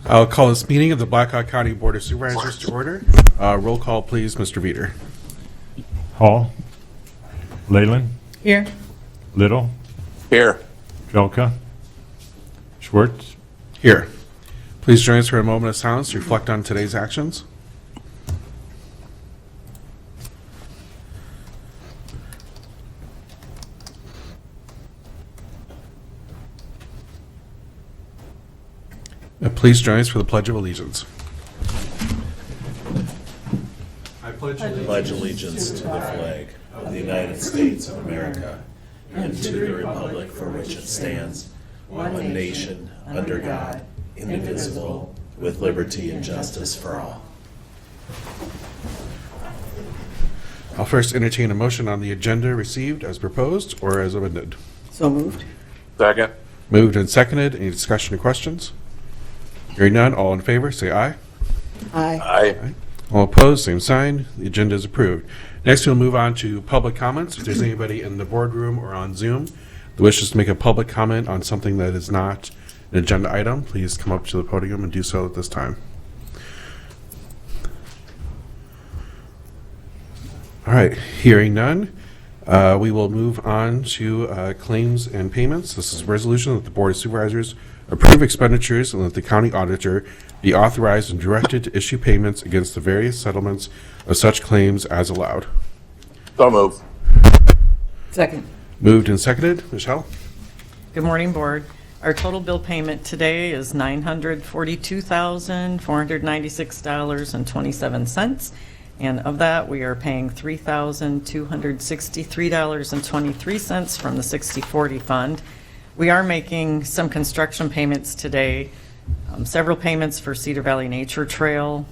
I'll call this meeting of the Blackhawk County Board of Supervisors to order. Roll call, please, Mr. Veeder. Hall. Leyland. Here. Little. Here. Jelka. Schwartz. Here. Please join us for a moment of silence to reflect on today's actions. Please join us for the Pledge of Allegiance. I pledge Pledge allegiance to the flag of the United States of America and to the republic for which it stands, one nation, under God, indivisible, with liberty and justice for all. I'll first entertain a motion on the agenda received as proposed or as amended. So moved. Second. Moved and seconded. Any discussion or questions? Hearing none, all in favor, say aye. Aye. Aye. All opposed, same sign. The agenda is approved. Next, we'll move on to public comments. If there's anybody in the boardroom or on Zoom that wishes to make a public comment on something that is not an agenda item, please come up to the podium and do so at this time. All right, hearing none, we will move on to claims and payments. This is a resolution that the Board of Supervisors approve expenditures and that the county auditor be authorized and directed to issue payments against the various settlements of such claims as allowed. So move. Second. Moved and seconded. Michelle? Good morning, Board. Our total bill payment today is $942,496.27. And of that, we are paying $3,263.23 from the 60/40 fund. We are making some construction payments today, several payments for Cedar Valley Nature Trail,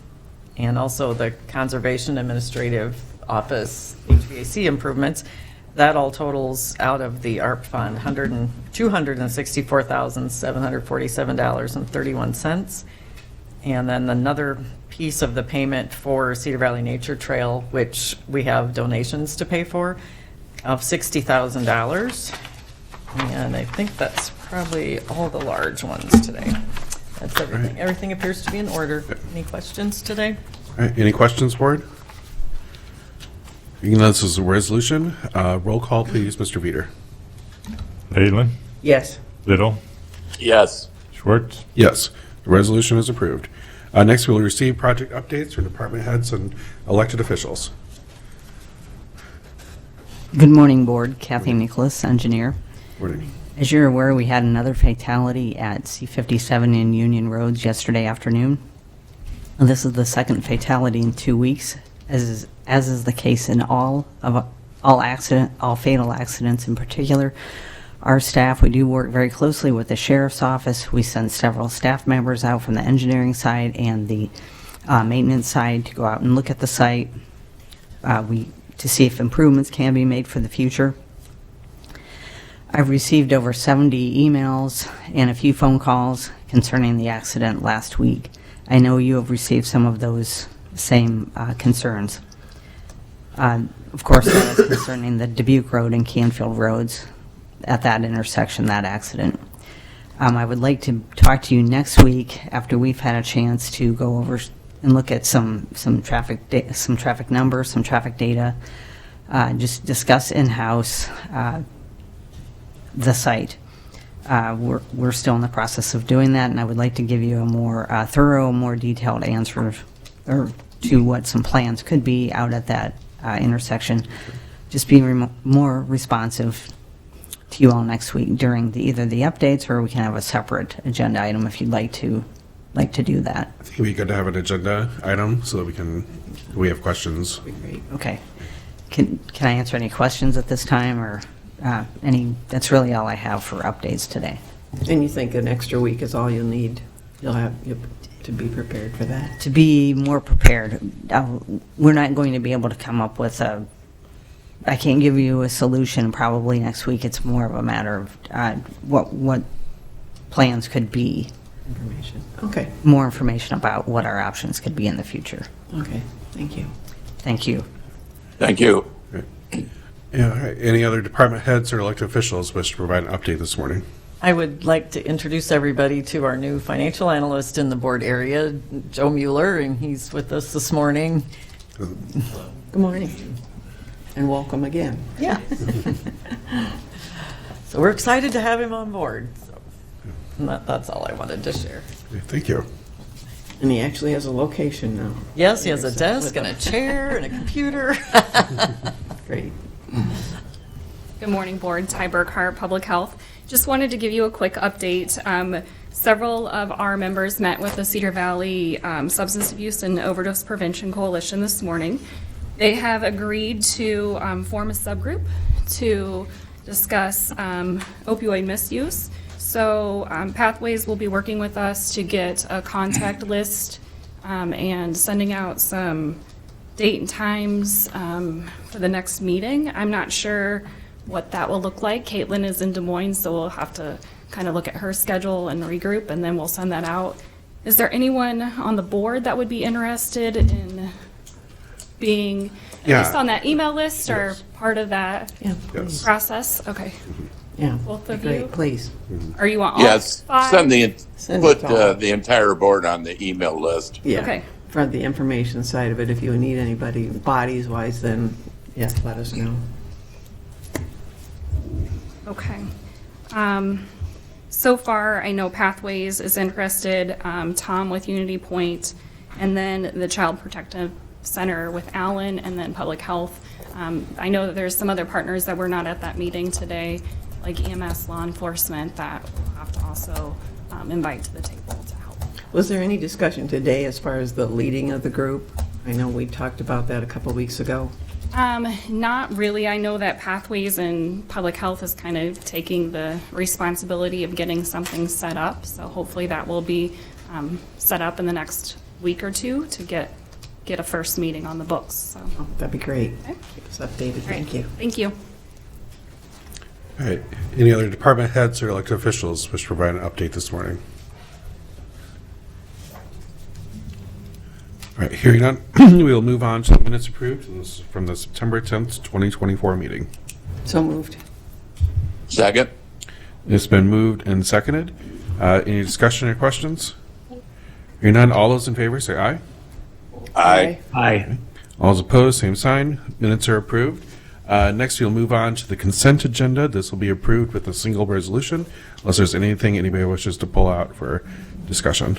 and also the Conservation Administrative Office HVAC improvements. That all totals out of the ARP fund, $264,747.31. And then another piece of the payment for Cedar Valley Nature Trail, which we have donations to pay for, of $60,000. And I think that's probably all the large ones today. That's everything. Right. Everything appears to be in order. Any questions today? All right, any questions, Board? Being that this is a resolution, roll call, please, Mr. Veeder. Leyland. Yes. Little. Yes. Schwartz. Yes, the resolution is approved. Next, we will receive project updates from department heads and elected officials. Good morning, Board. Kathy Nicholas, engineer. Morning. As you're aware, we had another fatality at C57 in Union Roads yesterday afternoon. This is the second fatality in 2 weeks, as is the case in all fatal accidents in particular. Our staff, we do work very closely with the sheriff's office. We send several staff members out from the engineering side and the maintenance side to go out and look at the site to see if improvements can be made for the future. I've received over 70 emails and a few phone calls concerning the accident last week. I know you have received some of those same concerns. Of course, that is concerning the Dubuque Road and Canfield Roads at that intersection, that accident. I would like to talk to you next week after we've had a chance to go over and look at some traffic numbers, some traffic data, just discuss in-house the site. We're still in the process of doing that, and I would like to give you a more thorough, more detailed answer to what some plans could be out at that intersection. Just be more responsive to you all next week during either the updates, or we can have a separate agenda item if you'd like to do that. I think it'd be good to have an agenda item so that we have questions. Okay. Can I answer any questions at this time, or that's really all I have for updates today. And you think an extra week is all you'll need? You'll have to be prepared for that? To be more prepared, we're not going to be able to come up with I can't give you a solution probably next week. It's more of a matter of what plans could be. Information. Okay. More information about what our options could be in the future. Okay. Thank you. Thank you. Thank you. Yeah, all right. Any other department heads or elected officials wish to provide an update this morning? I would like to introduce everybody to our new financial analyst in the board area, Joe Mueller, and he's with us this morning. Good morning, and welcome again. Yeah. So we're excited to have him on board. So, and that's all I wanted to share. Thank you. And he actually has a location now. Yes, he has a desk and a chair and a computer. Great. Good morning, Board. Ty Burkhart, Public Health. Just wanted to give you a quick update. Several of our members met with the Cedar Valley Substance Abuse and Overdose Prevention Coalition this morning. They have agreed to form a subgroup to discuss opioid misuse. So Pathways will be working with us to get a contact list and sending out some date and times for the next meeting. I'm not sure what that will look like. Caitlin is in Des Moines, so we'll have to kind of look at her schedule and regroup, and then we'll send that out. Is there anyone on the board that would be interested in being at Yeah. least on that email list or part of that Yeah, Yes. process? Okay. yeah. Both of Great, you? please. Are you on all Yes, five? Send put it to all. the entire board on the email list. Yeah. Okay. For the information side of it, if you need anybody bodies-wise, then, yeah, let us know. Okay. So far, I know Pathways is interested, Tom with Unity Point, and then the Child Protective Center with Allen, and then Public Health. I know that there's some other partners that were not at that meeting today, like EMS, law enforcement, that we'll have to also invite to the table to help. Was there any discussion today as far as the leading of the group? I know we talked about that a couple weeks ago. Not really. I know that Pathways and Public Health is kind of taking the responsibility of getting something set up. So hopefully that will be set up in the next week or two to get a first meeting on the books. So, all Oh, that'd be great. Okay. Keep us updated. right. Thank you. Thank you. All right. Any other department heads or elected officials wish to provide an update this morning? All right, hearing none, we will move on to the minutes approved from the September 10th, 2024 meeting. So moved. Second? It's been moved and seconded. Any discussion or questions? Hearing none, all those in favor say aye. Aye. All those opposed, same sign. Minutes are approved. Next, we'll move on to the consent agenda. This will be approved with a single resolution, unless there's anything anybody wishes to pull out for discussion.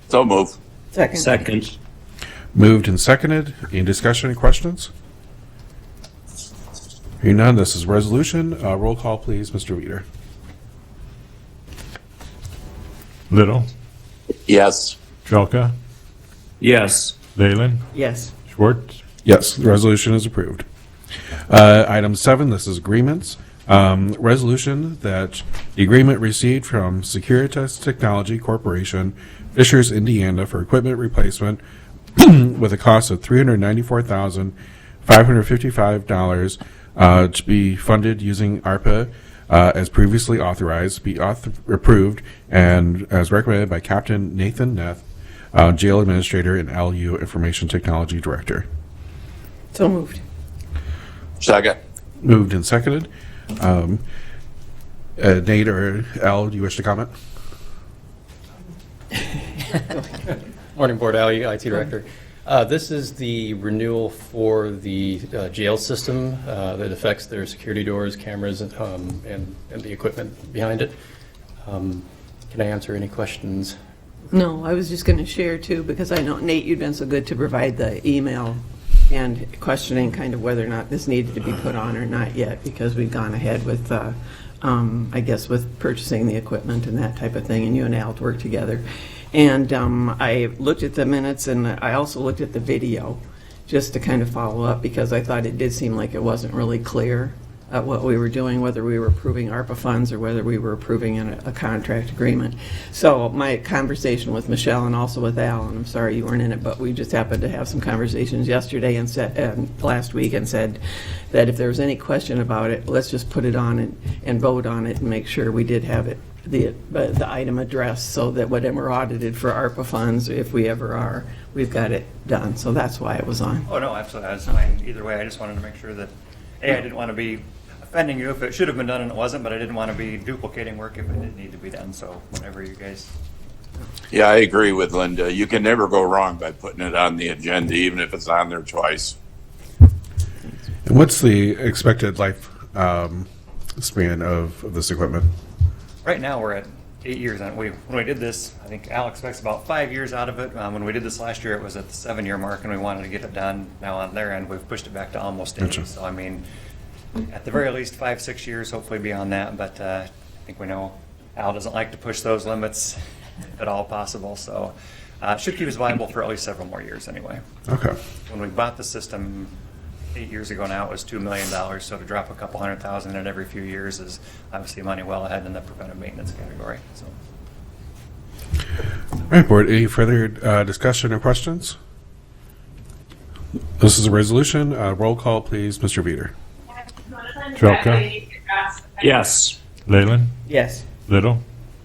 So move. Second. Moved and seconded. Any discussion or questions? Hearing none, this is a resolution. Roll call, please, Mr. Weeder. Little, Yes. Jelka, Yes. Leyland, Yes. Schwartz, Yes, the resolution is approved. Item 7, this is agreements. Resolution that the agreement received from Securitas Technology Corporation, Fishers, Indiana, for equipment replacement with a cost of $394,555 to be funded using ARPA as previously authorized, be approved, and as recommended by Captain Nathan Neff, Jail Administrator and LU Information Technology Director. So moved. Second? Moved and seconded. Nate or Al, do you wish to comment? Morning, Board. Ali, IT Director. This is the renewal for the jail system that affects their security doors, cameras, and the equipment behind it. Can I answer any questions? No, I was just going to share too, because I know, Nate, you've been so good to provide the email and questioning kind of whether or not this needed to be put on or not yet, because we've gone ahead with, I guess, with purchasing the equipment and that type of thing, and you and Al worked together. And I looked at the minutes, and I also looked at the video, just to kind of follow up, because I thought it did seem like it wasn't really clear what we were doing, whether we were approving ARPA funds or whether we were approving a contract agreement. So my conversation with Michelle and also with Al, and I'm sorry you weren't in it, but we just happened to have some conversations yesterday and last week, and said that if there was any question about it, let's just put it on and vote on it and make sure we did have it, the item addressed, so that when we're audited for ARPA funds, if we ever are, we've got it done. So that's why it was on. Oh, no, absolutely. That's fine either way. I just wanted to make sure that, A, I didn't want to be offending you if it should have been done and it wasn't, but I didn't want to be duplicating work if it didn't need to be done, so whatever you guys. Yeah, I agree with Linda. You can never go wrong by putting it on the agenda, even if it's on there twice. And what's the expected life span of this equipment? Right now, we're at 8 years on it. When we did this, I think Al expects about 5 years out of it. When we did this last year, it was at the 7-year mark, and we wanted to get it done. Now on their end, we've pushed it back to almost 8. Gotcha. So, I mean, at the very least, 5-6 years, hopefully beyond that. But I think we know Al doesn't like to push those limits if at all possible. So it should keep us viable for at least several more years anyway. Okay. When we bought the system 8 years ago now, it was $2 million. So to drop a couple $100,000 in it every few years is obviously money well ahead in the preventive maintenance category. So. All right, board, any further discussion or questions? This is a resolution. Roll call, please, Mr. Veeder. Trelka, Yes. Leyland, Yes. Little,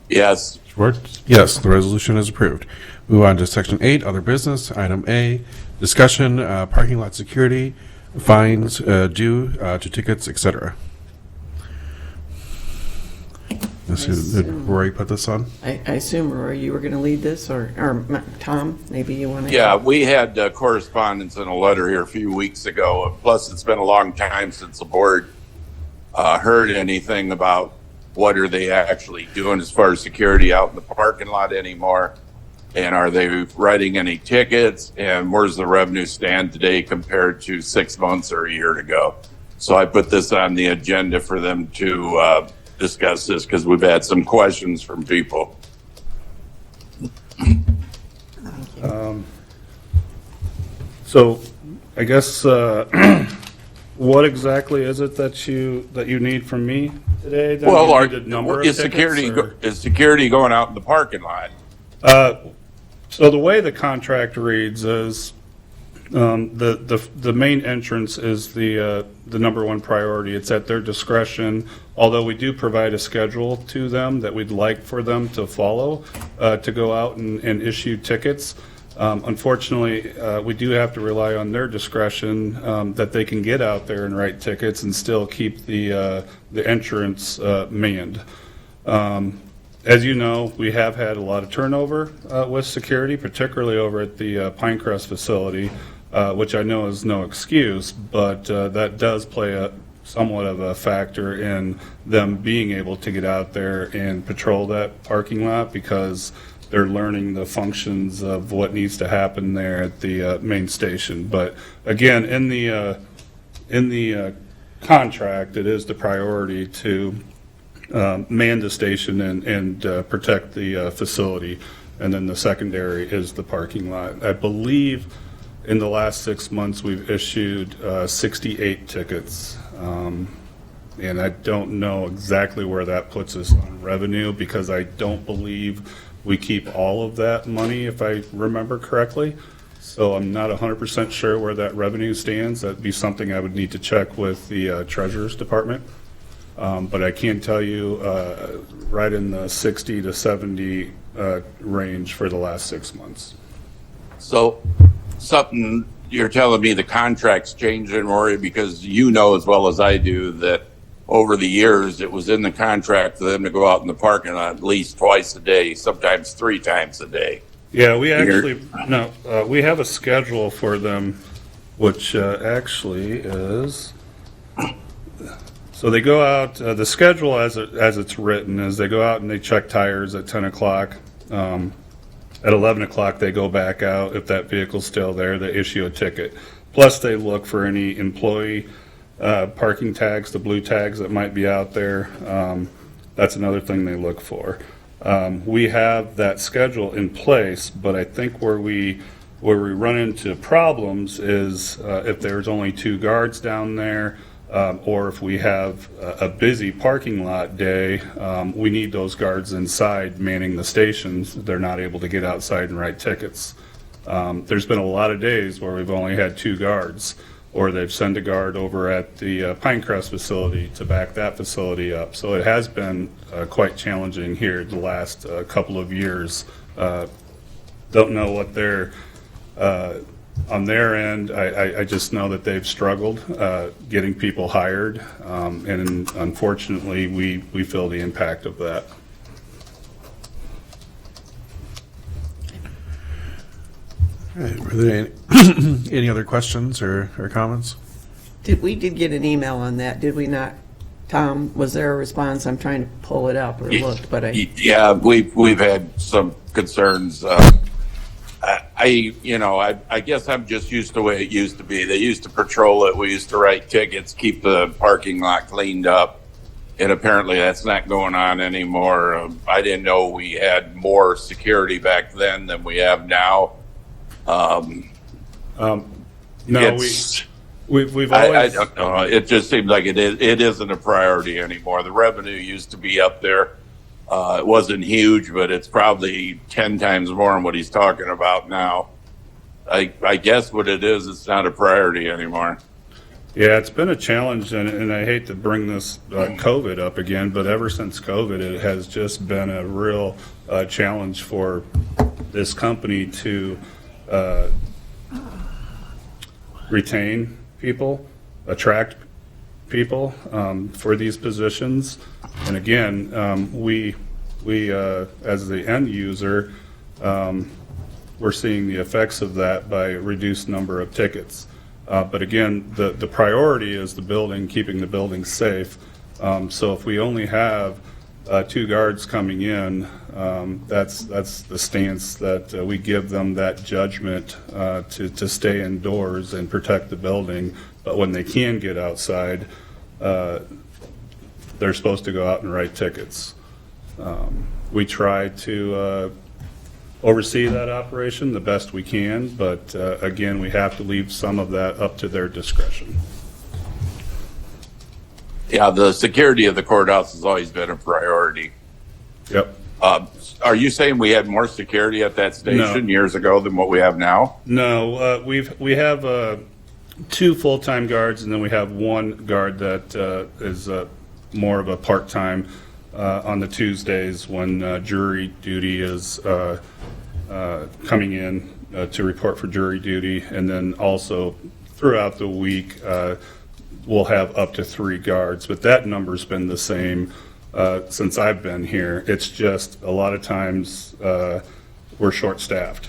Yes. Schwartz, Yes, the resolution is approved. Move on to section 8, other business. Item A, discussion, parking lot security, fines due to tickets, etc. Did Rory put this on? I assume, Roy, you were going to lead this, or Tom, maybe you want to? Yeah, we had correspondence in a letter here a few weeks ago. Plus, it's been a long time since the board heard anything about what are they actually doing as far as security out in the parking lot anymore. And are they writing any tickets? And where's the revenue stand today compared to 6 months or a year ago? So I put this on the agenda for them to discuss this because we've had some questions from people. So, I guess, what exactly is it that you need from me today? Then Well, you need a number of is tickets, security or- is security going out in the parking lot? So the way the contract reads is, the main entrance is the number one priority. It's at their discretion, although we do provide a schedule to them that we'd like for them to follow, to go out and issue tickets. Unfortunately, we do have to rely on their discretion, that they can get out there and write tickets and still keep the entrance manned. As you know, we have had a lot of turnover with security, particularly over at the Pinecrest facility, which I know is no excuse, but that does play somewhat of a factor in them being able to get out there and patrol that parking lot because they're learning the functions of what needs to happen there at the main station. But again, in the contract, it is the priority to man the station and protect the facility, and then the secondary is the parking lot. I believe in the last 6 months we've issued 68 tickets, and I don't know exactly where that puts us on revenue because I don't believe we keep all of that money, if I remember correctly. So I'm not 100% sure where that revenue stands. That'd be something I would need to check with the Treasurer's Department. But I can tell you right in the 60 to 70 range for the last 6 months. So something you're telling me the contract's changing, Rory, because you know as well as I do that over the years it was in the contract for them to go out in the parking lot at least twice a day, sometimes 3 times a day. Yeah, we actually, we have a schedule for them, which actually is, so they go out, the schedule as it's written is they go out and they check tires at 10 o'clock. At 11 o'clock, they go back out. If that vehicle's still there, they issue a ticket. Plus, they look for any employee parking tags, the blue tags that might be out there. That's another thing they look for. We have that schedule in place, but I think where we run into problems is if there's only 2 guards down there, or if we have a busy parking lot day, we need those guards inside manning the stations. They're not able to get outside and write tickets. There's been a lot of days where we've only had 2 guards, or they've sent a guard over at the Pinecrest facility to back that facility up. So it has been quite challenging here the last couple of years. Don't know what their On their end, I just know that they've struggled getting people hired, and unfortunately, we feel the impact of that. All right, were there any other questions or comments? We did get an email on that, did we not? Tom, was there a response? I'm trying to pull it up or look, but Yeah, we've had some concerns. I guess I'm just used to the way it used to be. They used to patrol it. We used to write tickets, keep the parking lot cleaned up. And apparently that's not going on anymore. I didn't know we had more security back then than we have now. No, It's- we've I always. don't know. It just seems like it isn't a priority anymore. The revenue used to be up there. It wasn't huge, but it's probably 10 times more than what he's talking about now. I guess what it is, it's not a priority anymore. Yeah, it's been a challenge, and I hate to bring this COVID up again, but ever since COVID, it has just been a real challenge for this company to retain people, attract people for these positions. And again, we as the end user, we're seeing the effects of that by reduced number of tickets. But again, the priority is the building, keeping the building safe. So if we only have 2 guards coming in, that's the stance that we give them, that judgment to stay indoors and protect the building. But when they can get outside, they're supposed to go out and write tickets. We try to oversee that operation the best we can, but again, we have to leave some of that up to their discretion. Yeah, the security of the courthouse has always been a priority. Yep. Are you saying we had more security at that station years ago than what we have now? No, we have 2 full-time guards, and then we have 1 guard that is more of a part-time on the Tuesdays when jury duty is coming in to report for jury duty, and then also throughout the week we'll have up to 3 guards, but that number's been the same since I've been here. It's just a lot of times we're short-staffed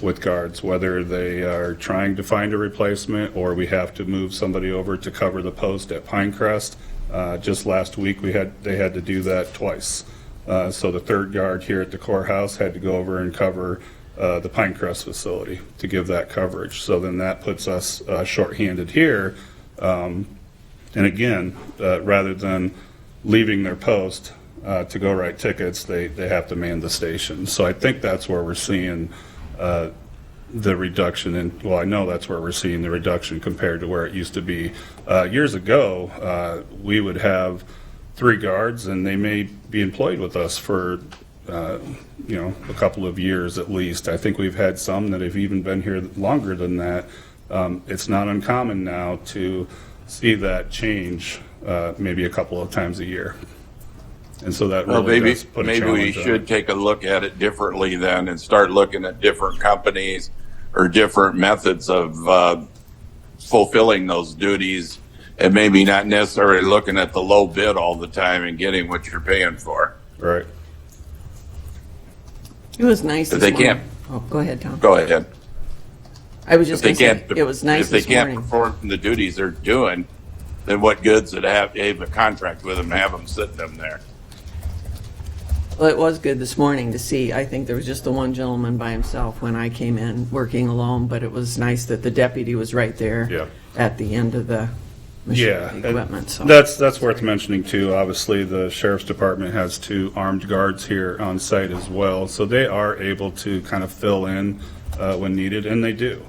with guards, whether they are trying to find a replacement or we have to move somebody over to cover the post at Pinecrest. Just last week they had to do that twice. So the 3rd guard here at the courthouse had to go over and cover the Pinecrest facility to give that coverage. So then that puts us shorthanded here. And again, rather than leaving their post to go write tickets, they have to man the station. So I think that's where we're seeing the reduction in, well, I know that's where we're seeing the reduction compared to where it used to be. Years ago, we would have 3 guards, and they may be employed with us for, a couple of years at least. I think we've had some that have even been here longer than that. It's not uncommon now to see that change maybe a couple of times a year. And so that really does put a maybe we challenge on should it. take a look at it differently then and start looking at different companies or different methods of fulfilling those duties, and maybe not necessarily looking at the low bid all the time and getting what you're paying for. Right. it was nice If this they morning. can't- Oh, go ahead, Tom. Go ahead. I was If just they going to can't, say, it was nice if they this can't morning. perform the duties they're doing, then what good's it to have a contract with them, have them sitting them there? Well, it was good this morning to see. I think there was just the one gentleman by himself when I came in, working alone, but it was nice that the deputy was right there Yeah. at the end of the machine Yeah, equipment. So that's worth mentioning too. Obviously, the sheriff's department has 2 armed guards here on site as well, so they are able to kind of fill in when needed, and they do.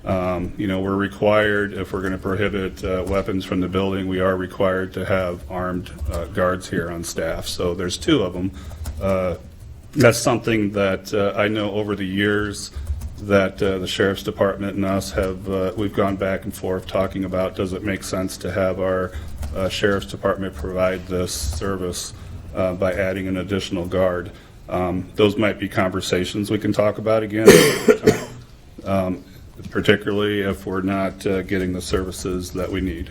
We're required, if we're going to prohibit weapons from the building, we are required to have armed guards here on staff. So there's 2 of them. That's something that I know over the years that the sheriff's department and us have, we've gone back and forth talking about, does it make sense to have our sheriff's department provide this service by adding an additional guard? Those might be conversations we can talk about again. particularly if we're not getting the services that we need.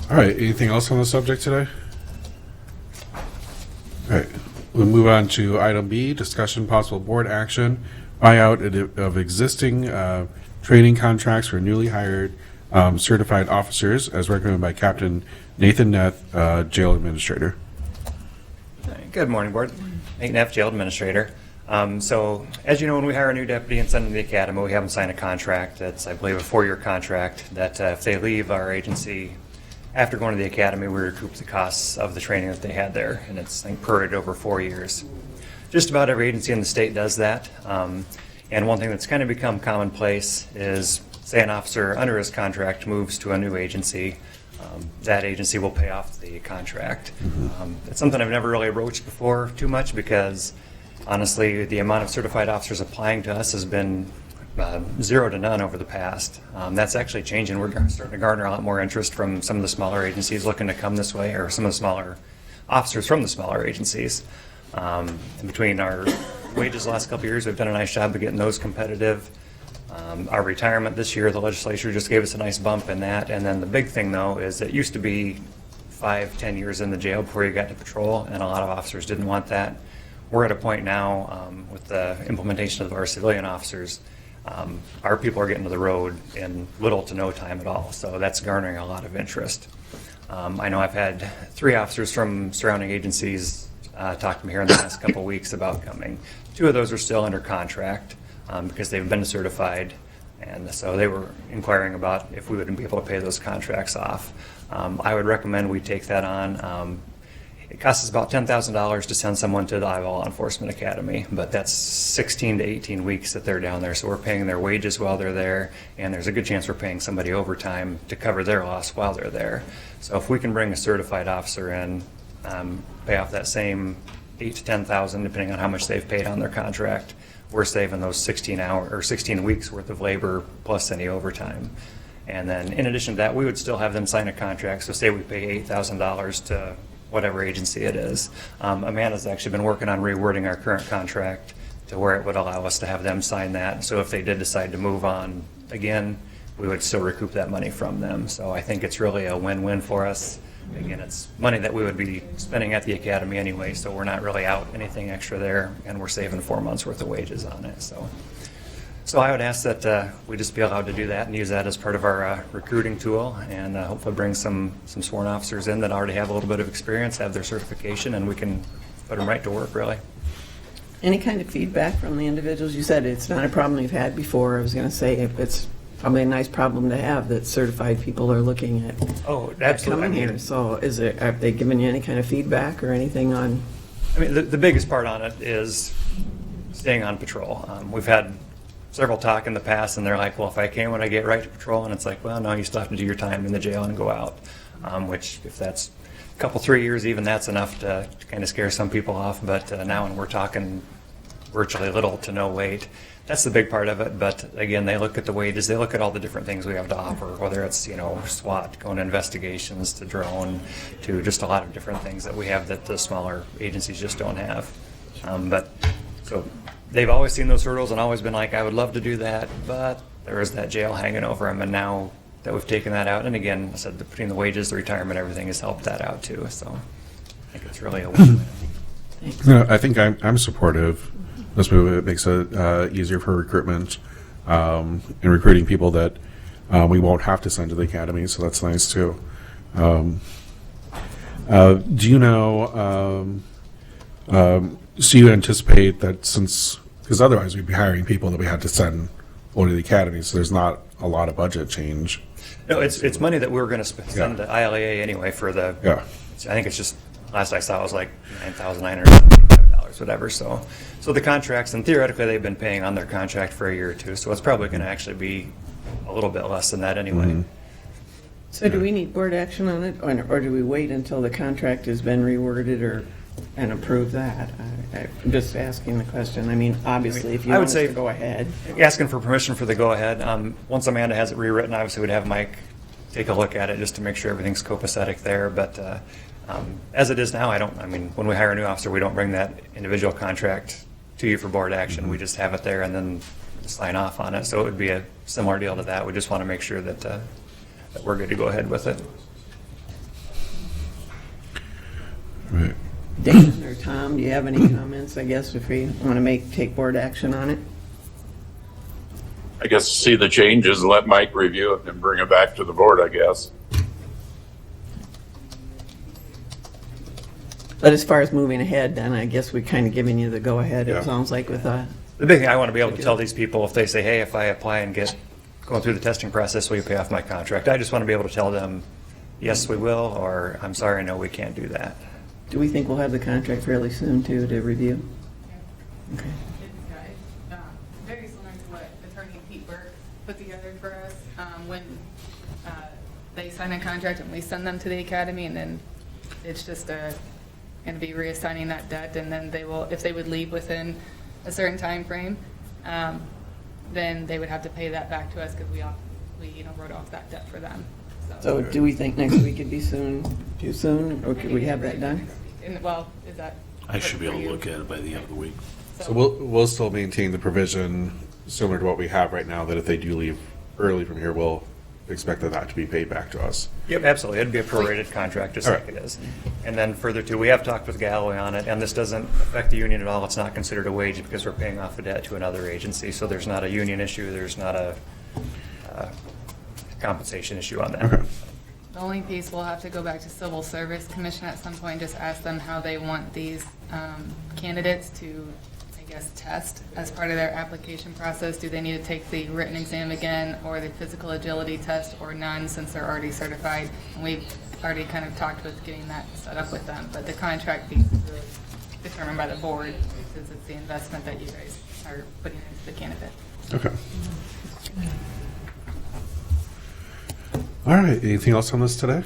All right, anything else on the subject today? All right, we'll move on to item B, discussion possible board action, buyout of existing training contracts for newly hired certified officers as recommended by Captain Nathan Neff, Jail Administrator. Good morning, Board. Nate Neff, Jail Administrator. So, as you know, when we hire a new deputy and send them to the academy, we have them sign a contract that's, I believe, a 4-year contract that if they leave our agency after going to the academy, we recoup the costs of the training that they had there, and it's, I think, prorated over 4 years. Just about every agency in the state does that. And one thing that's kind of become commonplace is, say an officer under his contract moves to a new agency, that agency will pay off the contract. It's something I've never really broached before too much because, honestly, the amount of certified officers applying to us has been 0 to none over the past. That's actually changing. We're starting to garner a lot more interest from some of the smaller agencies looking to come this way, or some of the smaller officers from the smaller agencies. In between our wages the last couple of years, we've done a nice job of getting those competitive. Our retirement this year, the legislature just gave us a nice bump in that. And then the big thing, though, is it used to be 5-10 years in the jail before you got to patrol, and a lot of officers didn't want that. We're at a point now with the implementation of our civilian officers, our people are getting to the road in little to no time at all, so that's garnering a lot of interest. I know I've had 3 officers from surrounding agencies talk to me here in the last couple of weeks about coming. 2 of those are still under contract because they've been certified, and so they were inquiring about if we would be able to pay those contracts off. I would recommend we take that on. It costs us about $10,000 to send someone to the Iowa Law Enforcement Academy, but that's 16 to 18 weeks that they're down there, so we're paying their wages while they're there, and there's a good chance we're paying somebody overtime to cover their loss while they're there. So if we can bring a certified officer in, pay off that same $8,000 to $10,000, depending on how much they've paid on their contract, we're saving those 16 weeks worth of labor plus any overtime. And then in addition to that, we would still have them sign a contract. So say we pay $8,000 to whatever agency it is. Amanda's actually been working on rewording our current contract to where it would allow us to have them sign that. So if they did decide to move on again, we would still recoup that money from them. So I think it's really a win-win for us. Again, it's money that we would be spending at the academy anyway, so we're not really out anything extra there, and we're saving 4 months worth of wages on it. So I would ask that we just be allowed to do that and use that as part of our recruiting tool, and hopefully bring some sworn officers in that already have a little bit of experience, have their certification, and we can put them right to work, really. Any kind of feedback from the individuals? You said it's not a problem you've had before. I was going to say it's probably a nice problem to have that certified people are looking at Absolutely. coming here. So are they giving you any kind of feedback or anything on? I mean, the biggest part on it is staying on patrol. We've had several talk in the past, and they're like, well, if I can when I get right to patrol, and it's like, well, no, you still have to do your time in the jail and go out, which if that's a couple, 3 years, even that's enough to kind of scare some people off. But now when we're talking virtually little to no wait, that's the big part of it. But again, they look at the wages, they look at all the different things we have to offer, whether it's, SWAT, going to investigations, to drone, to just a lot of different things that we have that the smaller agencies just don't have. So they've always seen those hurdles and always been like, I would love to do that, but there is that jail hanging over them. And now that we've taken that out, and again, I said between the wages, the retirement, everything has helped that out too. So I think it's really a win-win. I think I'm supportive. This move, it makes it easier for recruitment and recruiting people that we won't have to send to the academy, so that's nice too. Do you know, so you anticipate that because otherwise we'd be hiring people that we had to send only to the academy, so there's not a lot of budget change. No, it's money that we were going to send to ILAA anyway for the, I think it's just, last I saw it was like $9,975, whatever. So the contracts, and theoretically they've been paying on their contract for a year or two, so it's probably going to actually be a little bit less than that anyway. Mm-hmm. So do we need board action on it, or do we wait until the contract has been reworded and approve that? I'm just asking the question. I mean, obviously, if you want us to go ahead. Asking for permission for the go-ahead. Once Amanda has it rewritten, obviously we'd have Mike take a look at it just to make sure everything's copacetic there. But as it is now, when we hire a new officer, we don't bring that individual contract to you for board action. We just have it there and then sign off on it. So it would be a similar deal to that. We just want to make sure that, that we're good to go ahead with it. Right. Dan or Tom, do you have any comments, I guess, if we want to take board action on it? I guess see the changes and let Mike review it and bring it back to the board, I guess. But as far as moving ahead, then I guess we're kind of giving you the go-ahead, Yeah. it sounds like, with The big thing I want to be able to tell these people, if they say, hey, if I apply and get going through the testing process, will you pay off my contract? I just want to be able to tell them, yes, we will, or I'm sorry, no, we can't do that. Do we think we'll have the contract fairly soon, too, to review? Okay. It's very similar to what Attorney Pete Burke put together for us when they sign a contract and we send them to the academy, and then it's just going to be reassigning that debt, and then they will, if they would leave within a certain time frame, then they would have to pay that back to us because we wrote off that debt for them. So do we think next week would be too soon, or could we have that done? Well, is that? I should be able to for you? look at it by the end of the week. So we'll still maintain the provision similar to what we have right now, that if they do leave early from here, we'll expect that to be paid back to us. Yep, absolutely. It'd be a prorated contract, just All like right. it is. And then further too, we have talked with Galloway on it, and this doesn't affect the union at all. It's not considered a wage because we're paying off a debt to another agency. So there's not a union issue. There's not a compensation issue on that. Okay. The only piece, we'll have to go back to Civil Service Commission at some point, just ask them how they want these candidates to, I guess, test as part of their application process. Do they need to take the written exam again, or the physical agility test, or none, since they're already certified? And we've already kind of talked with getting that set up with them, but the contract piece is really determined by the board, since it's the investment that you guys are putting into the candidate. Okay. All right, anything else on this today?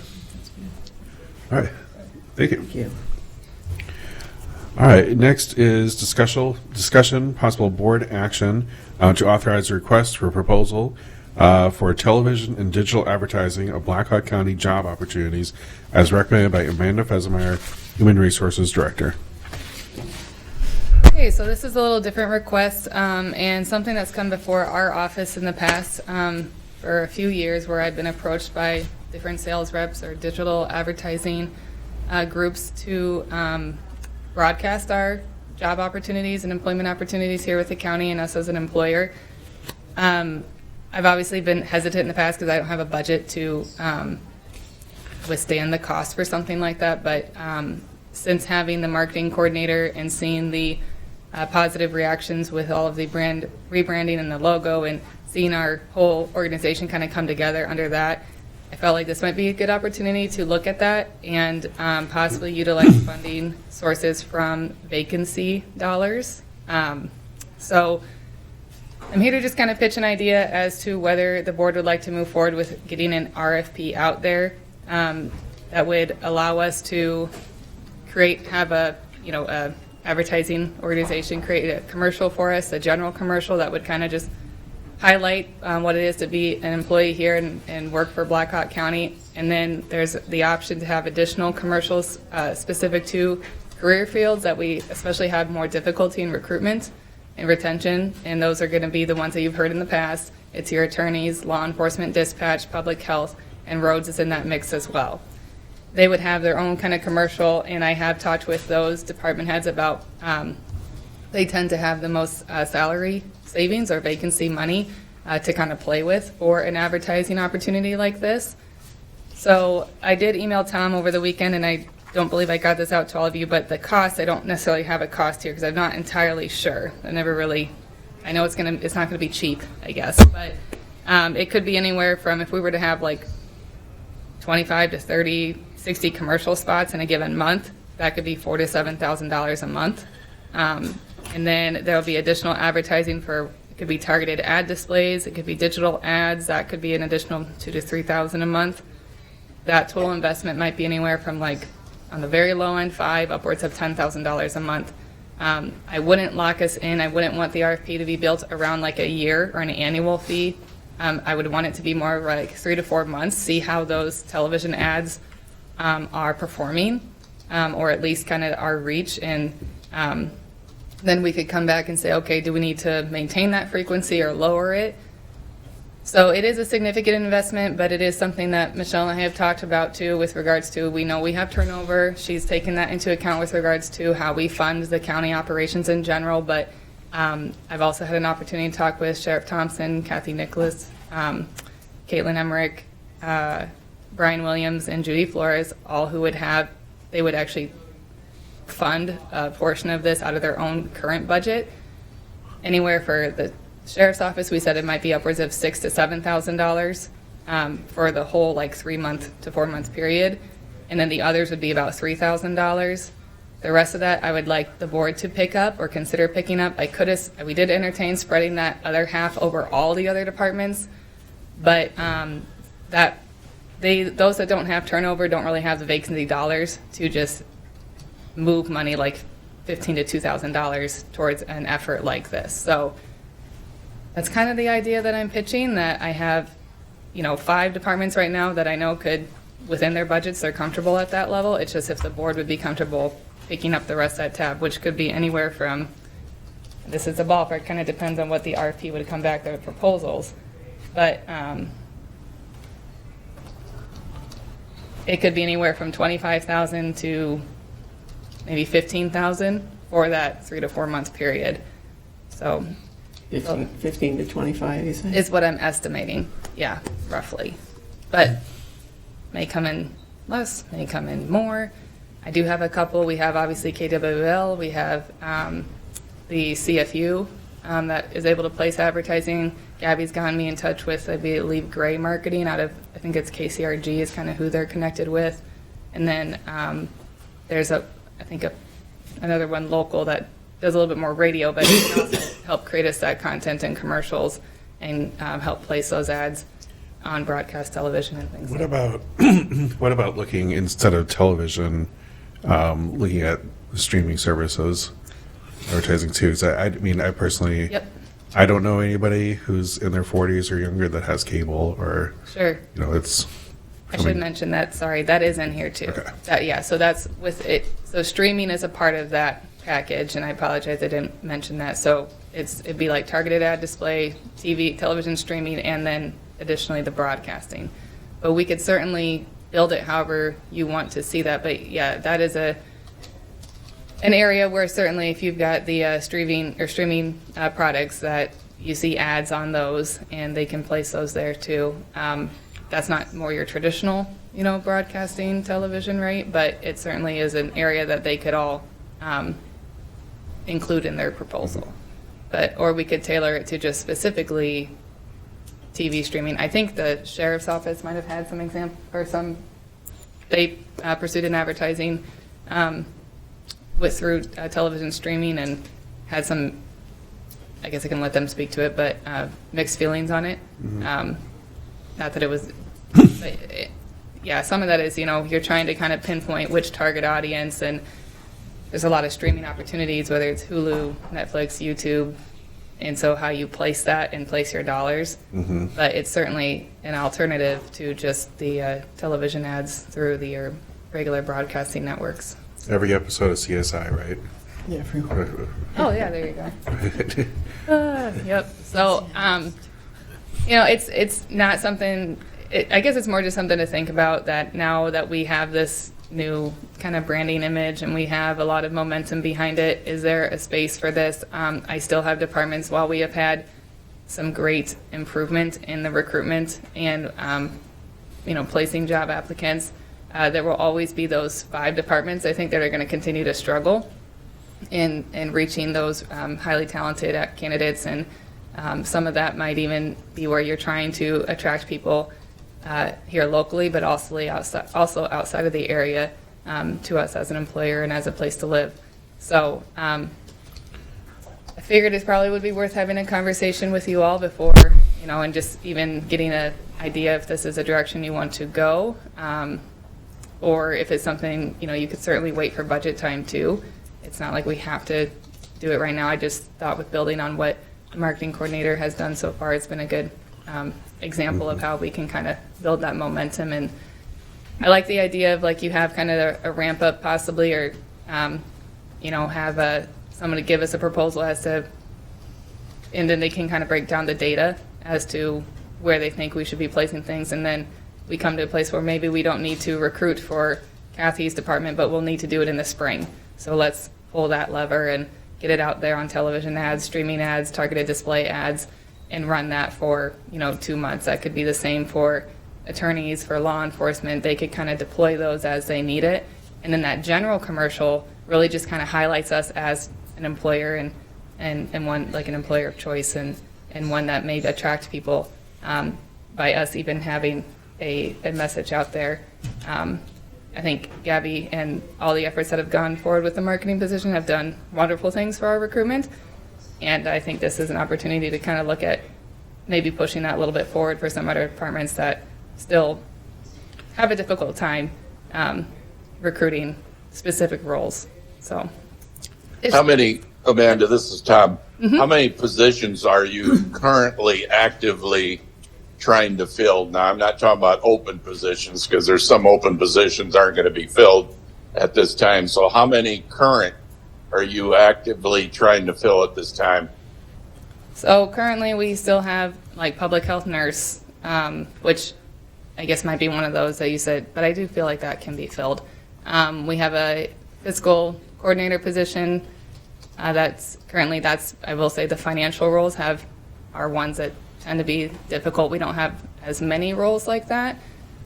All right, thank you. Thank you. All right, next is discussion, possible board action to authorize a request for proposal for television and digital advertising of Blackhawk County job opportunities as recommended by Amanda Fesemeyer, Human Resources Director. Okay, so this is a little different request, and something that's come before our office in the past for a few years, where I've been approached by different sales reps or digital advertising groups to broadcast our job opportunities and employment opportunities here with the county and us as an employer. I've obviously been hesitant in the past because I don't have a budget to withstand the cost for something like that, but since having the marketing coordinator and seeing the positive reactions with all of the brand rebranding and the logo, and seeing our whole organization kind of come together under that, I felt like this might be a good opportunity to look at that and possibly utilize funding sources from vacancy dollars. So I'm here to just kind of pitch an idea as to whether the board would like to move forward with getting an RFP out there that would allow us to have a advertising organization create a commercial for us, a general commercial that would kind of just highlight what it is to be an employee here and work for Blackhawk County. And then there's the option to have additional commercials specific to career fields that we especially have more difficulty in recruitment and retention. And those are going to be the ones that you've heard in the past. It's your attorneys, law enforcement, dispatch, public health, and roads is in that mix as well. They would have their own kind of commercial, and I have talked with those department heads about they tend to have the most salary savings or vacancy money to kind of play with for an advertising opportunity like this. So I did email Tom over the weekend, and I don't believe I got this out to all of you, but the cost, I don't necessarily have a cost here because I'm not entirely sure. I know it's not gonna be cheap, I guess, but it could be anywhere from, if we were to have like 25 to 30, 60 commercial spots in a given month, that could be $4,000 to $7,000 a month. And then there'll be additional advertising for, it could be targeted ad displays, it could be digital ads, that could be an additional $2,000 to $3,000 a month. That total investment might be anywhere from, like, on the very low end, $5,000 upwards of $10,000 a month. I wouldn't lock us in. I wouldn't want the RFP to be built around like a year or an annual fee. I would want it to be more like 3 to 4 months, see how those television ads are performing, or at least kind of our reach, and then we could come back and say, okay, do we need to maintain that frequency or lower it? So it is a significant investment, but it is something that Michelle and I have talked about too with regards to, we know we have turnover. She's taken that into account with regards to how we fund the county operations in general, but I've also had an opportunity to talk with Sheriff Thompson, Kathy Nicholas, Caitlin Emmerich, Brian Williams, and Judy Flores, all who would have, they would actually fund a portion of this out of their own current budget. Anywhere for the sheriff's office, we said it might be upwards of $6,000 to $7,000 for the whole 3 month to 4 month period, and then the others would be about $3,000. The rest of that, I would like the board to pick up or consider picking up. We did entertain spreading that other half over all the other departments, but those that don't have turnover don't really have the vacancy dollars to just move money like $1,500 to $2,000 towards an effort like this. So that's kind of the idea that I'm pitching, that I have, 5 departments right now that I know could, within their budgets, they're comfortable at that level. It's just if the board would be comfortable picking up the rest of that tab, which could be anywhere from, this is a ballpark, kind of depends on what the RFP would come back, their proposals. But it could be anywhere from $25,000 to maybe $15,000 for that 3 to 4 month period. So 15 to 25, you say? is what I'm estimating. Yeah, roughly. But may come in less, may come in more. I do have a couple. We have obviously KWL. We have the CFU that is able to place advertising. Gabby's gotten me in touch with, I believe, Gray Marketing out of, I think it's KCRG is kind of who they're connected with. And then there's another one local that does a little bit more radio, but it can also help create us that content and commercials and help place those ads on broadcast television and things. What about what about looking, instead of television, looking at streaming services, advertising too? 'Cause I mean, I personally, Yep. I don't know anybody who's in their 40s or younger that has cable, or Sure. it's. I should mention that, sorry, that is in here too. Okay. So that's with it. So streaming is a part of that package, and I apologize I didn't mention that. So it'd be like targeted ad display, TV, television streaming, and then additionally the broadcasting. But we could certainly build it however you want to see that. But yeah, that is an area where certainly if you've got the streaming products that you see ads on those, and they can place those there too. That's not more your traditional, broadcasting television, right? But it certainly is an area that they could all include in their proposal. Or we could tailor it to just specifically TV streaming. I think the sheriff's office might have had some example, or they pursued an advertising through television streaming and had some, I guess I can let them speak to it, but mixed feelings on it. Not that it was, yeah, some of that is, you're trying to kind of pinpoint which target audience, and there's a lot of streaming opportunities, whether it's Hulu, Netflix, YouTube, and so how you place that and place your dollars. But it's certainly an alternative to just the television ads through the regular broadcasting networks. Every episode of CSI, right? Yeah, Oh, yeah, there you go. Yep. So, it's not something, I guess it's more just something to think about, that now that we have this new kind of branding image and we have a lot of momentum behind it, is there a space for this? I still have departments, while we have had some great improvement in the recruitment and, placing job applicants, there will always be those 5 departments, I think, that are going to continue to struggle in reaching those highly talented candidates. And some of that might even be where you're trying to attract people here locally, but also outside of the area to us as an employer and as a place to live. So I figured it probably would be worth having a conversation with you all before, and just even getting an idea if this is a direction you want to go, or if it's something, you could certainly wait for budget time too. It's not like we have to do it right now. I just thought with building on what the marketing coordinator has done so far, it's been a good example of how we can kind of build that momentum. And I like the idea of, like, you have kind of a ramp up possibly, or have someone to give us a proposal as to, and then they can kind of break down the data as to where they think we should be placing things. And then we come to a place where maybe we don't need to recruit for Kathy's department, but we'll need to do it in the spring. So let's pull that lever and get it out there on television ads, streaming ads, targeted display ads, and run that for, 2 months. That could be the same for attorneys, for law enforcement. They could kind of deploy those as they need it. And then that general commercial really just kind of highlights us as an employer and one, like an employer of choice, and one that may attract people by us even having a message out there. I think Gabby and all the efforts that have gone forward with the marketing position have done wonderful things for our recruitment. And I think this is an opportunity to kind of look at maybe pushing that a little bit forward for some other departments that still have a difficult time recruiting specific roles. So, How many, Amanda, this is Tom. How many positions are you currently actively trying to fill? Now, I'm not talking about open positions, because there's some open positions aren't going to be filled at this time. So how many current are you actively trying to fill at this time? So currently we still have like public health nurse, which I guess might be one of those that you said, but I do feel like that can be filled. We have a fiscal coordinator position. That's I will say the financial roles are ones that tend to be difficult. We don't have as many roles like that,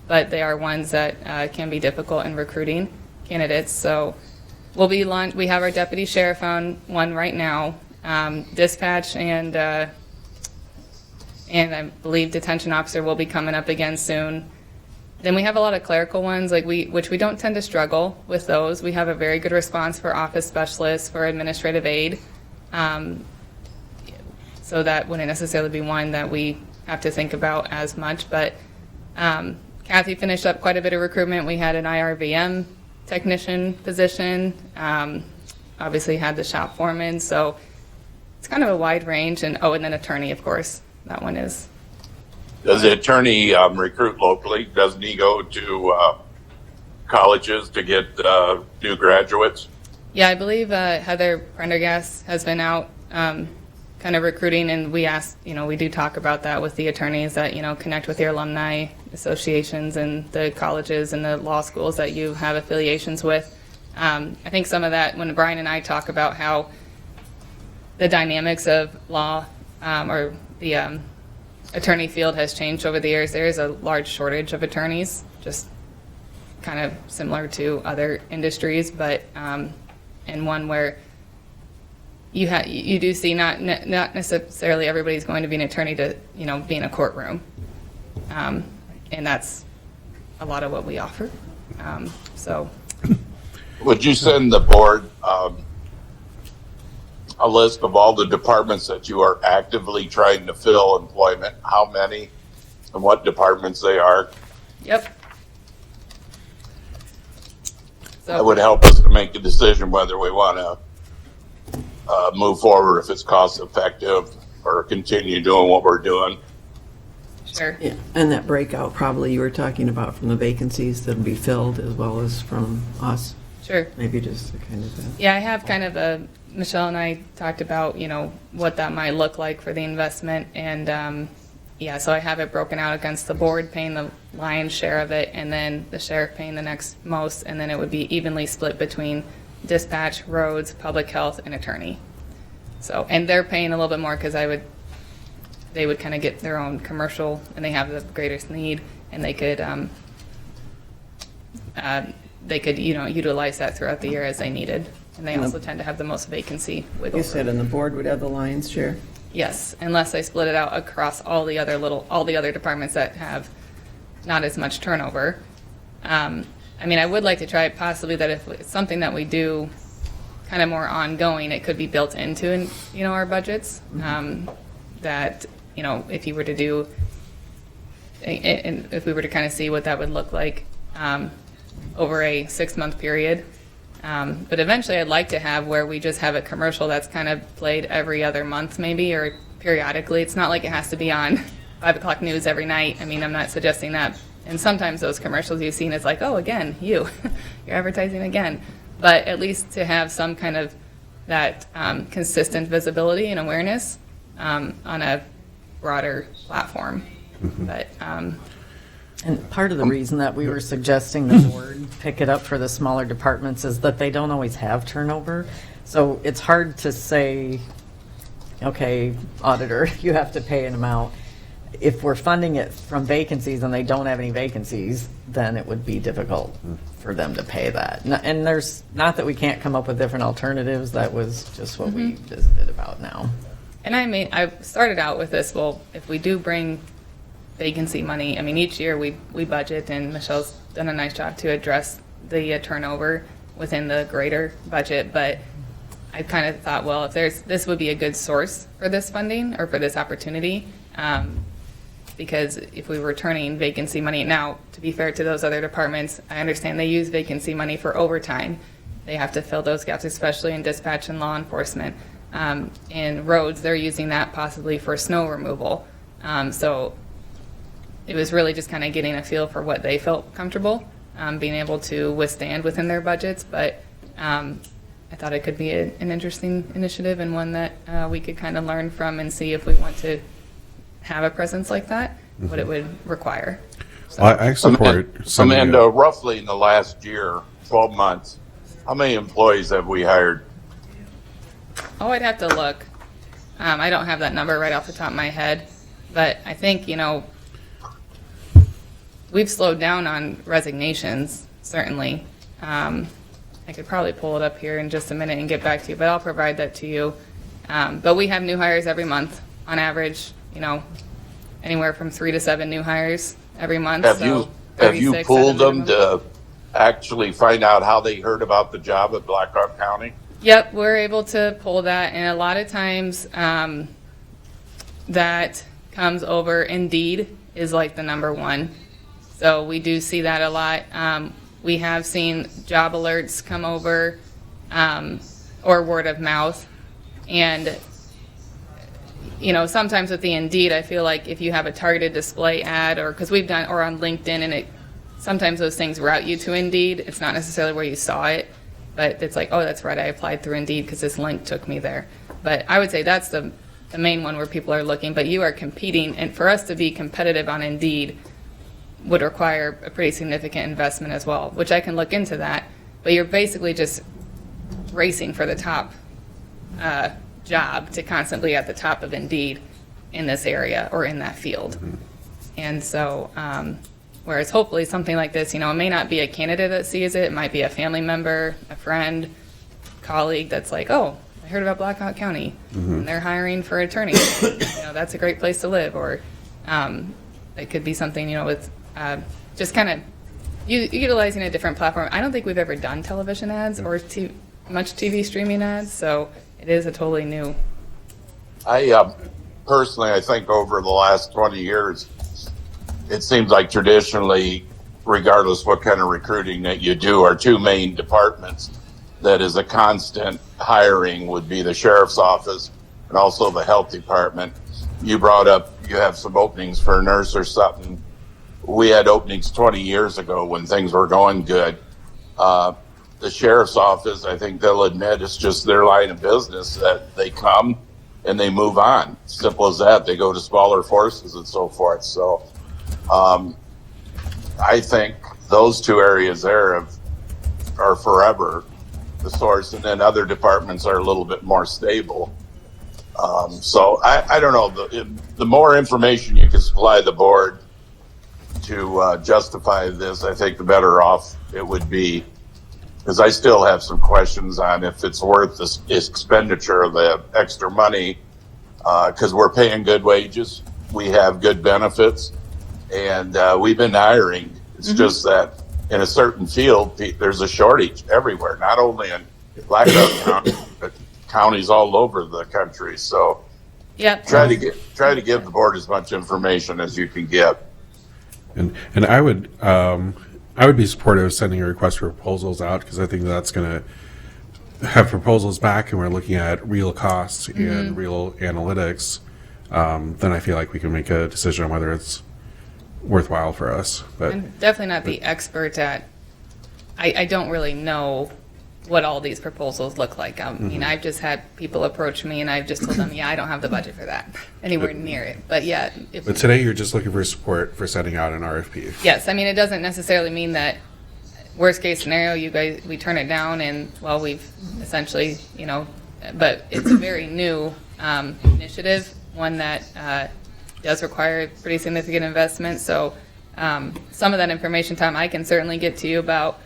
but they are ones that can be difficult in recruiting candidates. So we have our deputy sheriff on one right now, dispatch, and I believe detention officer will be coming up again soon. Then we have a lot of clerical ones, which we don't tend to struggle with those. We have a very good response for office specialists, for administrative aid. So that wouldn't necessarily be one that we have to think about as much. But Kathy finished up quite a bit of recruitment. We had an IRVM technician position, obviously had the shop foreman. So it's kind of a wide range. And then attorney, of course, that one is. Does the attorney recruit locally? Doesn't he go to colleges to get new graduates? Yeah, I believe Heather Prendergast has been out kind of recruiting, and we asked, we do talk about that with the attorneys that, connect with your alumni associations and the colleges and the law schools that you have affiliations with. I think some of that, when Brian and I talk about how the dynamics of law or the attorney field has changed over the years, there is a large shortage of attorneys, just kind of similar to other industries, but and one where you do see not necessarily everybody's going to be an attorney to be in a courtroom, and that's a lot of what we offer. So, would you send the board a list of all the departments that you are actively trying to fill employment? How many and what departments they are? Yep. So, That would help us to make a decision whether we want to move forward, if it's cost effective, or continue doing what we're doing. sure. Yeah, and that breakout probably you were talking about from the vacancies that'll be filled as well as from us. Sure. Maybe just a kind of Yeah, I have kind of Michelle and I talked about, what that might look like for the investment. And so I have it broken out against the board paying the lion's share of it, and then the sheriff paying the next most. And then it would be evenly split between dispatch, roads, public health, and attorney. So, and they're paying a little bit more because they would kind of get their own commercial, and they have the greatest need, and they could utilize that throughout the year as they needed. And they also tend to have the most vacancy wiggle you room. said, and the board would have the lion's share. Yes, unless they split it out across all the other departments that have not as much turnover. I would like to try it possibly that if it's something that we do kind of more ongoing, it could be built into, our budgets. That, if you were to do, and if we were to kind of see what that would look like over a 6-month period. But eventually I'd like to have where we just have a commercial that's kind of played every other month maybe, or periodically. It's not like it has to be on 5 o'clock news every night. I'm not suggesting that. And sometimes those commercials you've seen, it's like, oh, again, you're advertising again. But at least to have some kind of that consistent visibility and awareness on a broader platform. But And part of the reason that we were suggesting the board pick it up for the smaller departments is that they don't always have turnover. So it's hard to say, okay, auditor, you have to pay an amount. If we're funding it from vacancies and they don't have any vacancies, then it would be difficult for them to pay that. And there's, not that we can't come up with different alternatives, that was just what we visited about now. And I mean, I started out with this, well, if we do bring vacancy money, I mean, each year we budget, and Michelle's done a nice job to address the turnover within the greater budget, but I kind of thought, well, if this would be a good source for this funding or for this opportunity, because if we were turning vacancy money, now, to be fair to those other departments, I understand they use vacancy money for overtime. They have to fill those gaps, especially in dispatch and law enforcement. In roads, they're using that possibly for snow removal. So it was really just kind of getting a feel for what they felt comfortable being able to withstand within their budgets. But I thought it could be an interesting initiative and one that we could kind of learn from and see if we want to have a presence like that, what it would require. So, Well, I support some of Amanda, the- roughly in the last year, 12 months, how many employees have we hired? oh, I'd have to look. I don't have that number right off the top of my head, but I think, we've slowed down on resignations, certainly. I could probably pull it up here in just a minute and get back to you, but I'll provide that to you. But we have new hires every month, on average, anywhere from 3 to 7 new hires every month. Have so you have you 36 at a pulled them minimum. to actually find out how they heard about the job at Blackhawk County? Yep, we're able to pull that, and a lot of times that comes over Indeed is like the number one. So we do see that a lot. We have seen job alerts come over or word of mouth. And, sometimes with the Indeed, I feel like if you have a targeted display ad or because we've done or on LinkedIn and sometimes those things route you to Indeed. It's not necessarily where you saw it, but it's like, oh, that's right, I applied through Indeed because this link took me there. But I would say that's the main one where people are looking. But you are competing, and for us to be competitive on Indeed would require a pretty significant investment as well, which I can look into that. But you're basically just racing for the top job to constantly at the top of Indeed in this area or in that field. And so, whereas hopefully something like this, it may not be a candidate that sees it. It might be a family member, a friend, colleague that's like, oh, I heard about Blackhawk County and they're hiring for attorney. That's a great place to live. Or it could be something, with just kind of utilizing a different platform. I don't think we've ever done television ads or much TV streaming ads, so it is a totally new. I personally, I think over the last 20 years, it seems like traditionally, regardless what kind of recruiting that you do, our two main departments that is a constant hiring would be the sheriff's office and also the health department. You brought up you have some openings for a nurse or something. We had openings 20 years ago when things were going good. The sheriff's office, I think they'll admit it's just their line of business that they come and they move on. Simple as that. They go to smaller forces and so forth. So I think those two areas there are forever the source, and then other departments are a little bit more stable. So I don't know. The more information you can supply the board to justify this, I think the better off it would be. Because I still have some questions on if it's worth this expenditure of the extra money. Because we're paying good wages, we have good benefits, and we've been hiring. It's just that in a certain field, there's a shortage everywhere, not only in Blackhawk County, but counties all over the country. So, Yep. try to give the board as much information as you can get. And I would be supportive of sending a request for proposals out, because I think that's going to have proposals back and we're looking at real costs and real analytics. Then I feel like we can make a decision on whether it's worthwhile for us. But I'm definitely not the expert at, I don't really know what all these proposals look like. I mean, I've just had people approach me and I've just told them, yeah, I don't have the budget for that, anywhere near it. But yeah, if, But today, you're just looking for support for sending out an RFP. yes, I mean, it doesn't necessarily mean that worst case scenario, you guys, we turn it down and, well, we've essentially, you know, but it's a very new initiative, one that does require pretty significant investment. So some of that information, Tom, I can certainly get to you about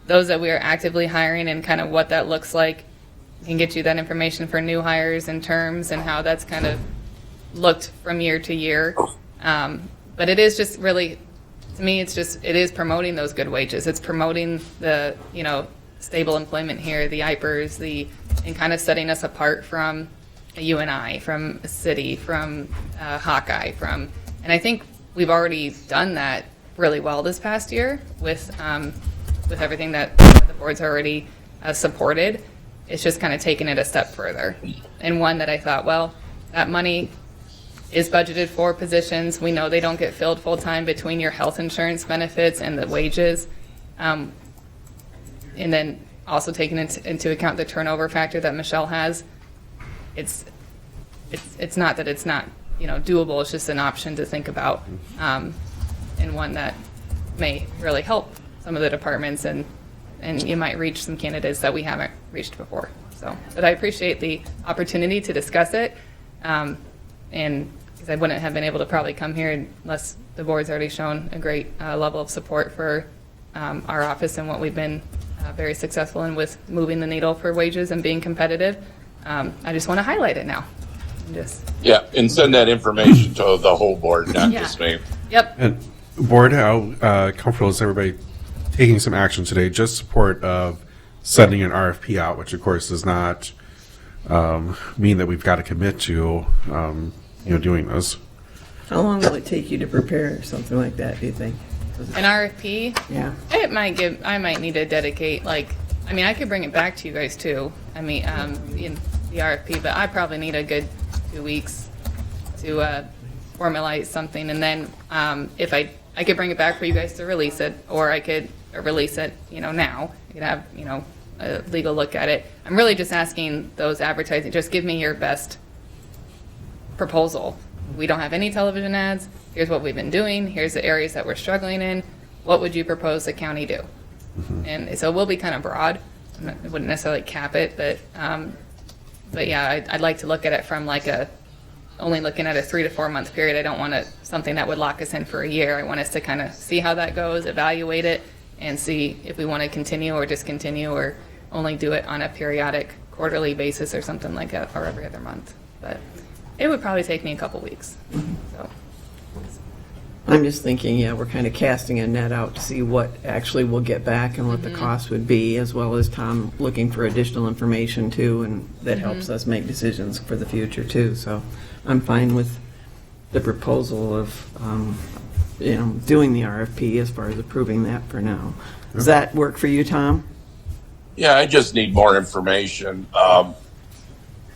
those that we are actively hiring and kind of what that looks like. I can get you that information for new hires and terms and how that's kind of looked from year to year. But it is just really, to me, it is promoting those good wages. It's promoting the, you know, stable employment here, the IPERS, and kind of setting us apart from a UNI, from a city, from Hawkeye, and I think we've already done that really well this past year with everything that the board's already supported. It's just kind of taking it a step further. And one that I thought, well, that money is budgeted for positions. We know they don't get filled full-time between your health insurance benefits and the wages. And then also taking into account the turnover factor that Michelle has. It's not that it's not, you know, doable. It's just an option to think about, and one that may really help some of the departments, and you might reach some candidates that we haven't reached before. So, but I appreciate the opportunity to discuss it, and because I wouldn't have been able to probably come here unless the board's already shown a great level of support for our office and what we've been very successful in with moving the needle for wages and being competitive. I just want to highlight it now. Yeah, and send that information to the whole board, not Yeah. just me. Yep. And board, how comfortable is everybody taking some action today? Just support of sending an RFP out, which of course does not mean that we've got to commit to, doing this. How long will it take you to prepare something like that, do you think? An RFP, Yeah. I might need to dedicate, I could bring it back to you guys too. In the RFP, but I probably need a good 2 weeks to formulate something. And then if I could bring it back for you guys to release it, or I could release it, now. I could have, a legal look at it. I'm really just asking those advertising, just give me your best proposal. We don't have any television ads. Here's what we've been doing. Here's the areas that we're struggling in. What would you propose the county do? And so we'll be kind of broad. I wouldn't necessarily cap it, but yeah, I'd like to look at it from only looking at a 3 to 4 month period. I don't want something that would lock us in for a year. I want us to kind of see how that goes, evaluate it, and see if we want to continue or discontinue, or only do it on a periodic quarterly basis or something like that, or every other month. But it would probably take me a couple weeks. So. I'm just thinking, we're kind of casting a net out to see what actually we'll get back and what the cost would be, as well as Tom looking for additional information too, and that helps us make decisions for the future too. So I'm fine with the proposal of, doing the RFP as far as approving that for now. Does that work for you, Tom? Yeah, I just need more information.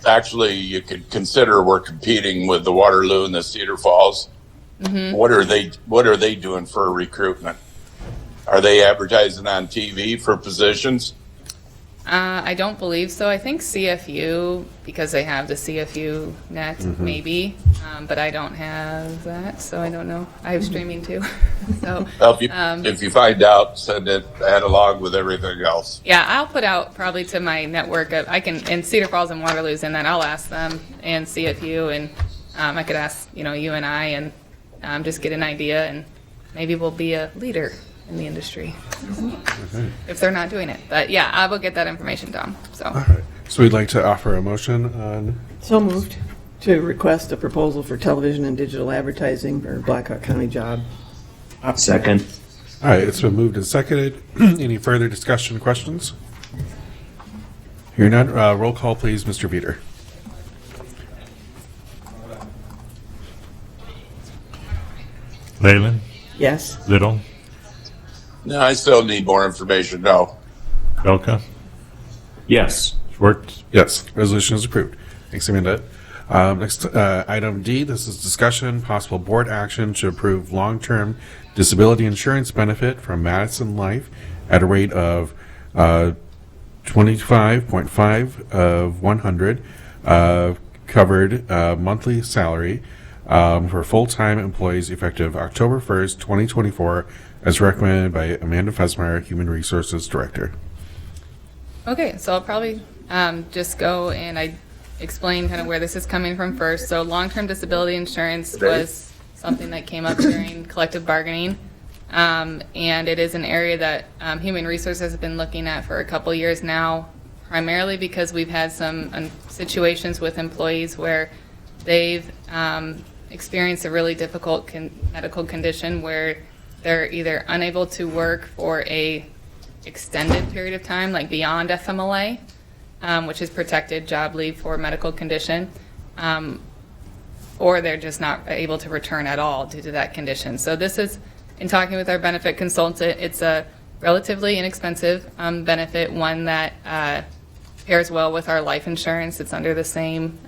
Actually, you could consider we're competing with the Waterloo and the Cedar Falls. What are they doing for recruitment? Are they advertising on TV for positions? I don't believe so. I think CFU, because they have the CFU net, maybe, but I don't have that, so I don't know. I have streaming too. So Well, if you find out, send it add along with everything else. yeah, I'll put out probably to my network. And Cedar Falls and Waterloo's in that. I'll ask them and CFU, and I could ask you and I, and just get an idea, and maybe we'll be a leader in the industry if they're not doing it. But yeah, I will get that information, Tom. So. All right. So we'd like to offer a motion on. So moved to request a proposal for television and digital advertising for Blackhawk County job. Second. All right. It's been moved and seconded. Any further discussion, questions? Hearing none. Roll call, please, Mr. Veeder. Leyland, Yes? Little, No, I still need more information. No. Belka, Yes. Schwartz, Yes. Resolution is approved. Thanks, Amanda. Next, item D, this is discussion, possible board action to approve long-term disability insurance benefit from Madison Life at a rate of 25.5 of 100 covered monthly salary for full-time employees effective October 1st, 2024, as recommended by Amanda Fesmeyer, Human Resources Director. Okay, so I'll probably just go and I explain kind of where this is coming from first. So long-term disability insurance was something that came up during collective bargaining. And it is an area that Human Resources has been looking at for a couple years now, primarily because we've had some situations with employees where they've experienced a really difficult medical condition where they're either unable to work for a extended period of time, like beyond FMLA, which is protected job leave for medical condition, or they're just not able to return at all due to that condition. So this is, in talking with our benefit consultant, it's a relatively inexpensive benefit, one that pairs well with our life insurance. It's under the same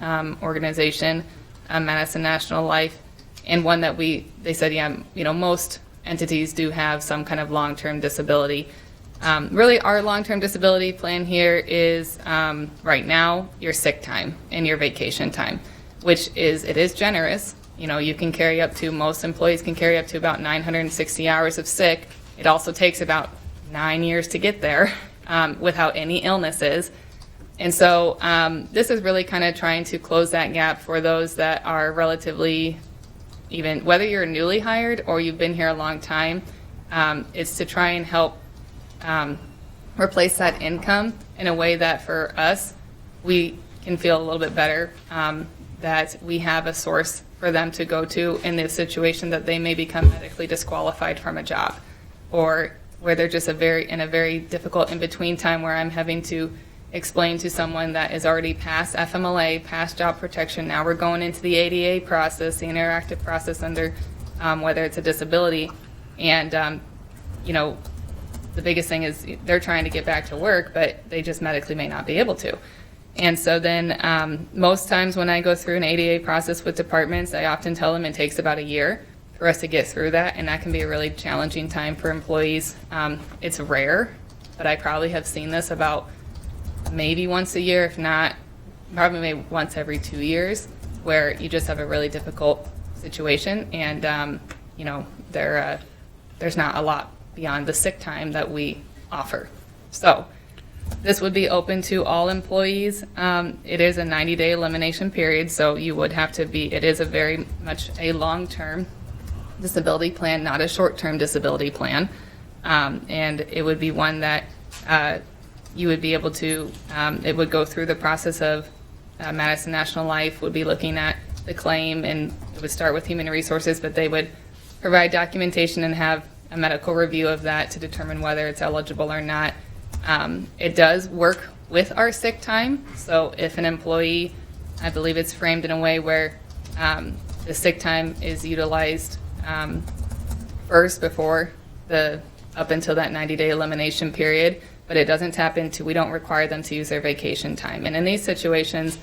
organization, Madison National Life, and one that they said, most entities do have some kind of long-term disability. Really, our long-term disability plan here is right now your sick time and your vacation time, which it is generous. You can carry up to, most employees can carry up to about 960 hours of sick. It also takes about 9 years to get there without any illnesses. And so this is really kind of trying to close that gap for those that are relatively, even whether you're newly hired or you've been here a long time, it's to try and help replace that income in a way that for us, we can feel a little bit better that we have a source for them to go to in the situation that they may become medically disqualified from a job, or where they're just in a very difficult in-between time where I'm having to explain to someone that is already past FMLA, past job protection. Now we're going into the ADA process, the interactive process under whether it's a disability. And, the biggest thing is they're trying to get back to work, but they just medically may not be able to. And so then most times when I go through an ADA process with departments, I often tell them it takes about a year for us to get through that, and that can be a really challenging time for employees. It's rare, but I probably have seen this about maybe once a year, if not, probably maybe once every 2 years, where you just have a really difficult situation, and there's not a lot beyond the sick time that we offer. So this would be open to all employees. It is a 90-day elimination period, so you would have to it is a very much a long-term disability plan, not a short-term disability plan. And it would be one that you would be able to, it would go through the process of Madison National Life would be looking at the claim, and it would start with Human Resources, but they would provide documentation and have a medical review of that to determine whether it's eligible or not. It does work with our sick time. So if an employee, I believe it's framed in a way where the sick time is utilized first before up until that 90-day elimination period, but it doesn't tap into, we don't require them to use their vacation time. And in these situations,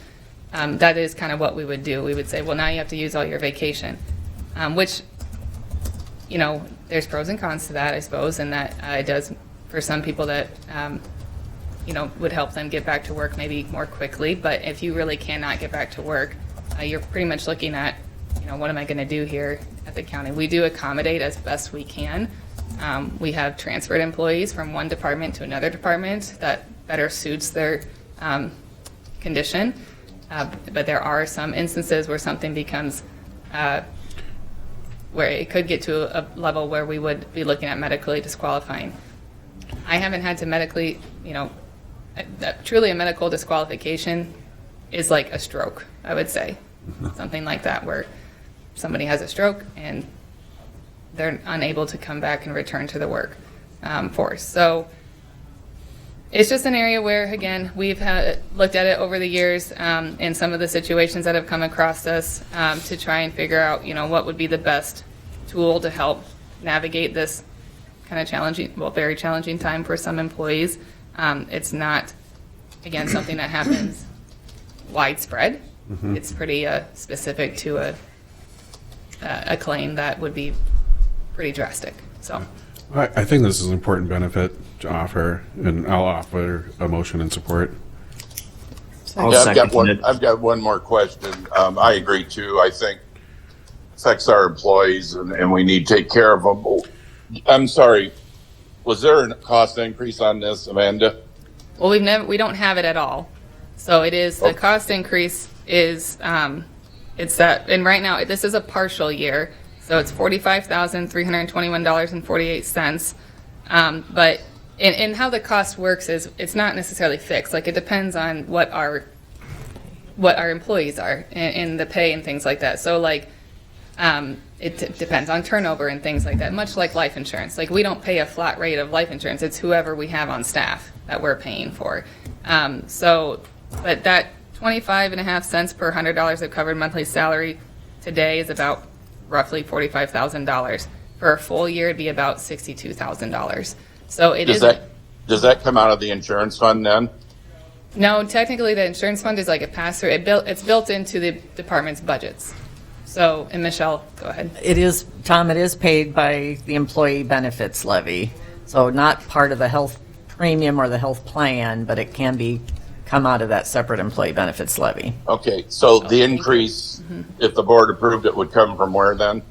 that is kind of what we would do. We would say, well, now you have to use all your vacation, which, there's pros and cons to that, I suppose, and that it does, for some people that, would help them get back to work maybe more quickly. But if you really cannot get back to work, you're pretty much looking at, what am I going to do here at the county? We do accommodate as best we can. We have transferred employees from one department to another department that better suits their condition. But there are some instances where something becomes where it could get to a level where we would be looking at medically disqualifying. I haven't had to medically, truly a medical disqualification is like a stroke, I would say. Something like that, where somebody has a stroke and they're unable to come back and return to the workforce. So it's just an area where, again, we've looked at it over the years in some of the situations that have come across us to try and figure out, what would be the best tool to help navigate this kind of challenging, very challenging time for some employees. It's not, again, something that happens widespread. Mm-hmm. It's pretty specific to a claim that would be pretty drastic. So I think this is an important benefit to offer, and I'll offer a motion in support. I'll Yeah, second it. I've got one more question. I agree too. I think it affects our employees and we need to take care of them. I'm sorry, was there a cost increase on this, Amanda? Well, we don't have it at all. So it is, the cost increase is, it's that, and right now, this is a partial year, so it's $45,321.48. But, and how the cost works is, it's not necessarily fixed. Like, it depends on what our employees are and the pay and things like that. So like, it depends on turnover and things like that, much like life insurance. Like, we don't pay a flat rate of life insurance. It's whoever we have on staff that we're paying for. But that 25.5 cents per $100 of covered monthly salary today is about roughly $45,000. For a full year, it'd be about $62,000. So it is. Does that come out of the insurance fund then? No, technically, the insurance fund is like a pass-through. It's built into the department's budgets. So, and Michelle, go ahead. It is, Tom, it is paid by the employee benefits levy. So not part of the health premium or the health plan, but it can come out of that separate employee benefits levy. Okay, so the increase, if the board approved it, would come from where then?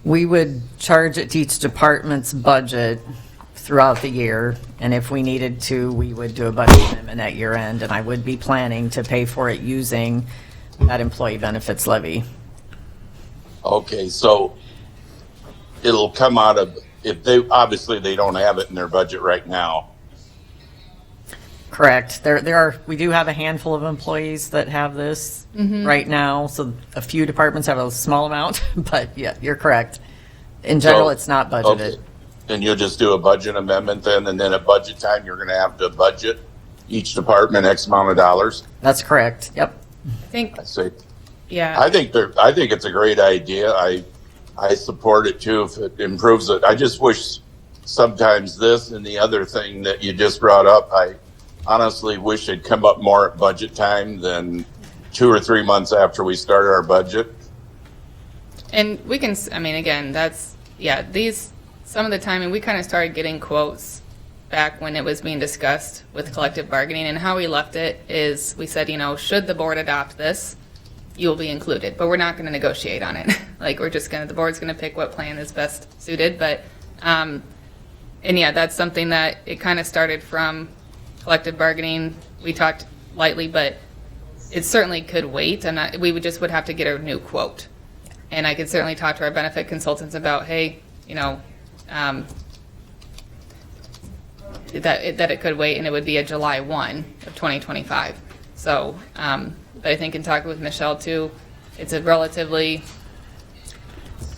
We would charge it to each department's budget throughout the year, and if we needed to, we would do a budget amendment at year end, and I would be planning to pay for it using that employee benefits levy. Okay, so it'll come out of, if they, obviously they don't have it in their budget right now. Correct. We do have a handful of employees that have this right now, so a few departments have a small amount, but yeah, you're correct. In general, So, it's not budgeted. Okay. And you'll just do a budget amendment then, and then at budget time, you're gonna have to budget each department X amount of dollars? That's correct, yep. I think, I see. yeah. I think it's a great idea. I support it too if it improves it. I just wish sometimes this and the other thing that you just brought up, I honestly wish it'd come up more at budget time than 2 or 3 months after we started our budget. And we can, I mean, again, some of the time, and we kind of started getting quotes back when it was being discussed with collective bargaining, and how we left it is, we said, should the board adopt this, you will be included, but we're not going to negotiate on it. Like, the board's going to pick what plan is best suited, but, and yeah, that's something that it kind of started from collective bargaining. We talked lightly, but it certainly could wait, and we would have to get a new quote. And I could certainly talk to our benefit consultants about, hey, that it could wait, and it would be a July 1 of 2025. So, but I think in talking with Michelle too, it's a relatively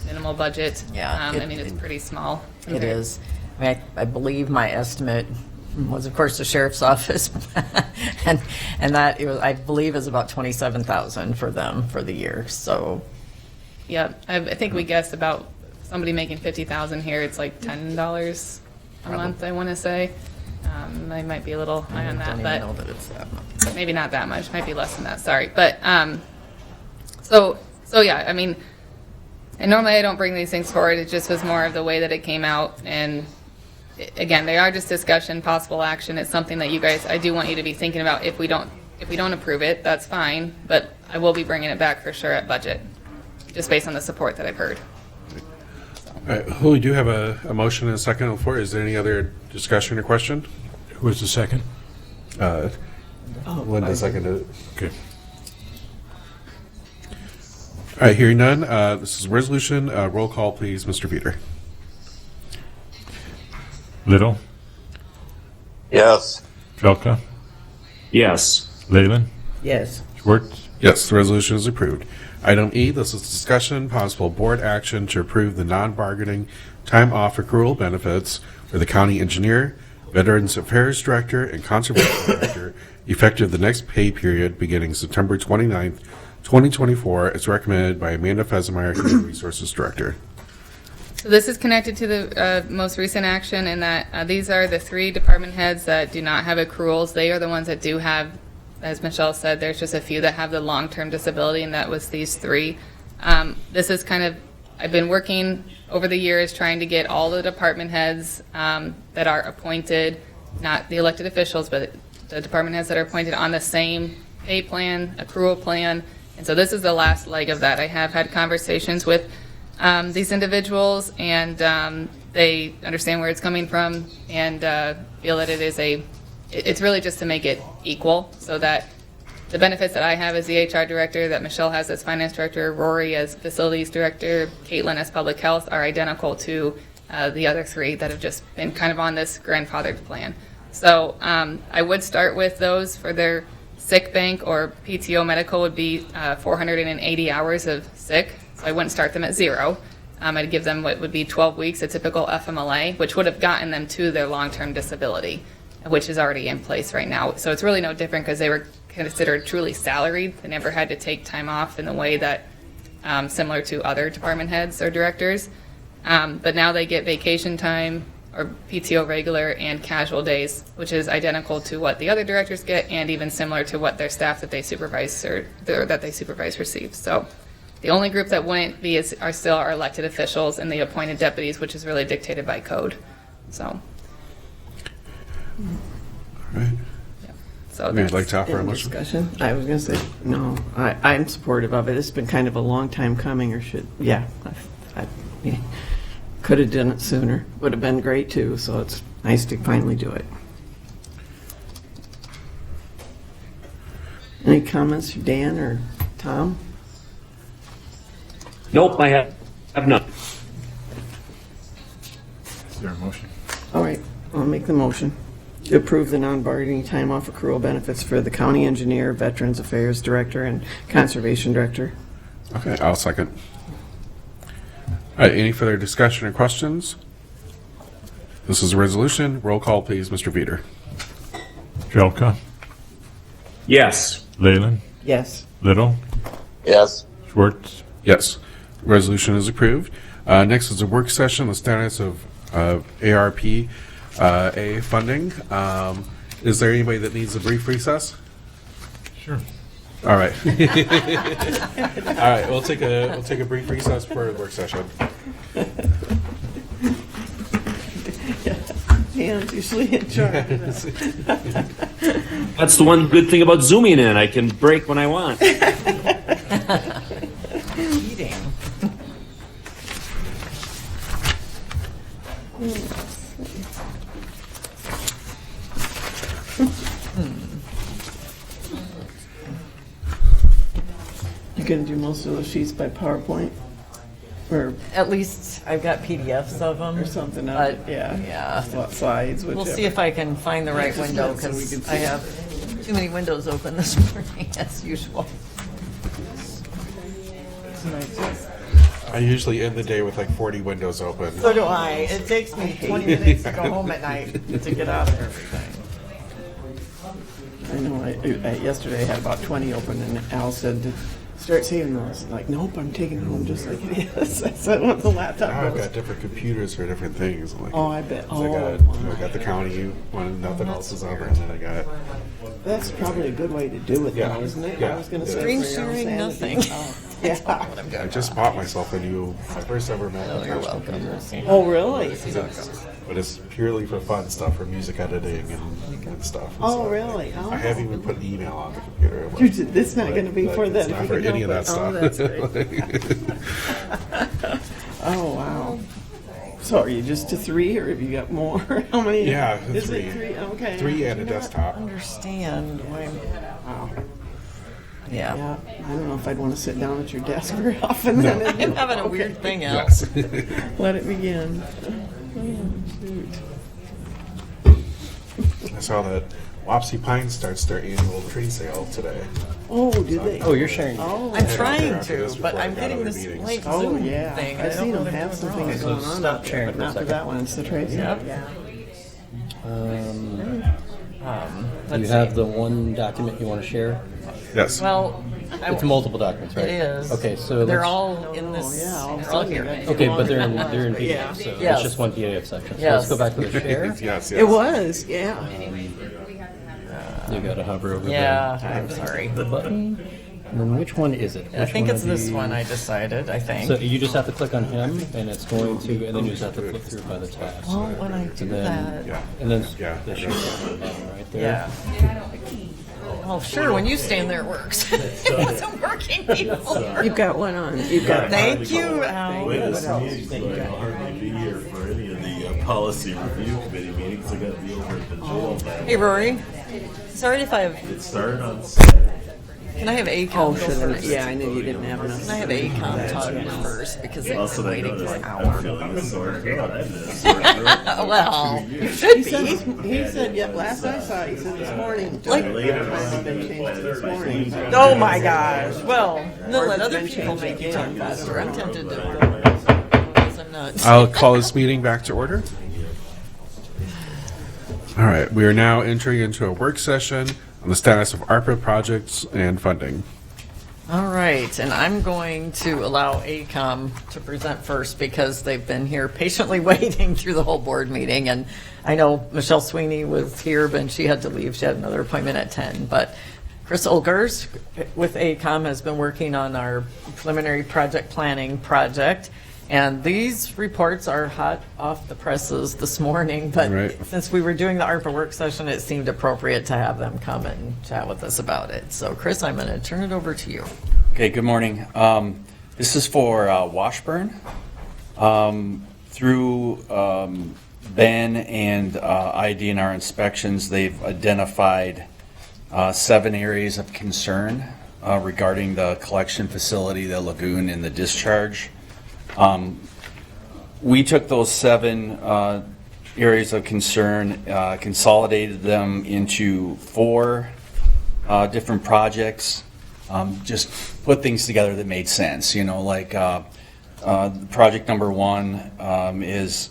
minimal budget. Yeah, it's pretty small. It is. I believe my estimate was, of course, the sheriff's office, and that I believe is about $27,000 for them for the year. So, yeah, I think we guessed about somebody making $50,000 here. It's like $10 a month, I want to say. I might be a little high on that, but know that it's that much. Maybe not that much. Might be less than that. Sorry, but so yeah. I mean, and normally I don't bring these things forward. It just was more of the way that it came out, and again, they are just discussion, possible action. It's something that you guys, I do want you to be thinking about. If we don't approve it, that's fine, but I will be bringing it back for sure at budget, just based on the support that I've heard. All right, we do have a motion and a second on the floor. Is there any other discussion or question? Who was the second? Linda seconded it. Okay. All right, hearing none, this is a resolution. Roll call, please, Mr. Peter. Little? Yes. Jelka? Yes. Leyland? Yes. Schwartz? Yes, the resolution is approved. Item E, this is discussion, possible board action to approve the non-bargaining time off accrual benefits for the county engineer, Veterans Affairs Director, and Conservation Director, effective the next pay period beginning September 29th, 2024, as recommended by Amanda Fesemeyer, Human Resources Director. So this is connected to the most recent action in that these are the 3 department heads that do not have accruals. They are the ones that do have, as Michelle said, there's just a few that have the long-term disability, and that was these 3. This is kind of I've been working over the years trying to get all the department heads that are appointed, not the elected officials, but the department heads that are appointed on the same pay plan, accrual plan. And so this is the last leg of that. I have had conversations with these individuals, and they understand where it's coming from and feel that it's really just to make it equal, so that the benefits that I have as the HR director, that Michelle has as finance director, Rory as facilities director, Caitlin as public health, are identical to the other three that have just been kind of on this grandfathered plan. So I would start with those for their sick bank or PTO medical would be 480 hours of sick. So I wouldn't start them at 0. I'd give them what would be 12 weeks, a typical FMLA, which would have gotten them to their long-term disability, which is already in place right now. So it's really no different because they were considered truly salaried. They never had to take time off in the way that similar to other department heads or directors. But now they get vacation time or PTO regular and casual days, which is identical to what the other directors get and even similar to what their staff that they supervise receive. So the only group that wouldn't be are still our elected officials and the appointed deputies, which is really dictated by code. So. All right. So We'd like to offer a Any motion. discussion? I was going to say, no, I'm supportive of it. It's been kind of a long time coming, or could have done it sooner. Would have been great too, so it's nice to finally do it. Any comments for Dan or Tom? Nope, I have none. Is there a motion? All right, I'll make the motion to approve the non-bargaining time off accrual benefits for the county engineer, Veterans Affairs Director, and Conservation Director. Okay, I'll second. All right, any further discussion or questions? This is a resolution. Roll call, please, Mr. Veeder. Jelka, Yes. Leyland, Yes. Little, Yes. Schwartz, Yes, resolution is approved. Next is a work session, the status of ARP A funding. Is there anybody that needs a brief recess? sure. All right. All right, we'll take a brief recess for the work session. Dan's usually in charge. That's the one good thing about zooming in. I can break when I want. Eating. You're going to do most of those sheets by PowerPoint? Or At least I've got PDFs of them. or something of But, it, yeah. yeah. Slides, whichever. We'll see if I can find the right Just window, so we can because see I it. have too many windows open this morning, as usual. I usually end the day with like 40 windows open. So do I. It takes me 20 minutes to go home at night to get out of everything. I know, I yesterday I had about 20 open, and Al said, start saving those. Like, nope, I'm taking it home just like it is. I said, what the laptop I've goes. got different computers for different things. I'm like, Oh, I bet. so I Oh, got the county one, nothing else is on it, and then I got. that's probably a good way to do it, Yeah. though, isn't it? Yeah. I was going to say. Screen for your own sharing, sanity. nothing. Oh, yeah. I just bought myself my first ever Macintosh computer. Oh, really? But it's purely for fun stuff, for music editing and stuff. And Oh, so, really? like, Oh. I haven't even put email on the computer. You did- It's not going to be for It's that. not if for you can any of that help stuff. it. Oh, that's great. Oh, wow. So are you just to 3, or have you got more? How many? Yeah, Is 3. it 3? Okay. 3 and a Do not desktop. understand why. Wow. Yeah. Yeah, I don't know if I'd want to sit down at your desk very often. Then I'm having a weird thing out. Yes. Let it begin. Oh, shoot. I saw that Wapsie Pine starts their annual tree sale today. Oh, did they? Oh, you're sharing. Oh, I'm Yeah, trying after to, this but before I I'm got getting other this meetings. late oh Zoom yeah. thing. I've I seen don't them know have what some they're doing things wrong. going on stop out there, sharing but for a not for second. that one. It's the Tracy. Yep. Yeah. Do you Let's have see. the one document you want to share? Yes. Well, It's multiple documents, right? It is. Okay, so They're let's- all in this. yeah, all They're all sudden here. that- Okay, but they're in Yeah. PDF, so Yes. it's just one PDF section. So Yes. let's go back to the share. yes, yes. It was, yeah. You gotta hover over Yeah, I'm sorry. the button. And then which one is it? I Which think one it's of this the- one I decided, I think. So you just have to click on him, and it's going to, and then you just have to flip through by the tabs. Well, when I do And then- that, And then Yeah. there should be right there. yeah. Oh, sure, when you stand there, it works. It wasn't working, people. You've got one on. You've got. Thank you, Al. Witness What else? meetings, so I can hardly be here for any of the policy review committee meetings. I got to be over at the jail that Hey, Rory, sorry if I have, It started on Saturday. can I have ACOM Oh, go sure. first? Yeah, I knew you didn't have enough. Can I have ACOM talk first, because they've Also, been I waiting for noticed an I'm hour. feeling a sore throat. I've been a sore throat. Well, for 2 you years. should He said, be. he said, yeah, last I saw, he said this morning. Like- Later Might have been on, changed this morning. Oh, my gosh. Well, no, let it's other been people changed make you again. talk faster. I'm tempted to. Otherwise I'm not. I'll call this meeting back to order. All right, we are now entering into a work session on the status of ARPA projects and funding. All right, and I'm going to allow ACOM to present first because they've been here patiently waiting through the whole board meeting. And I know Michelle Sweeney was here, but she had to leave. She had another appointment at 10. But Chris Olgers with ACOM has been working on our preliminary project planning project. And these reports are hot off the presses this morning, but Right. since we were doing the ARPA work session, it seemed appropriate to have them come and chat with us about it. So Chris, I'm going to turn it over to you. Okay, good morning. This is for Washburn. Through Ben and IDNR inspections, they've identified 7 areas of concern regarding the collection facility, the lagoon, and the discharge. We took those 7 areas of concern, consolidated them into 4 different projects, just put things together that made sense. You know, like project number 1 is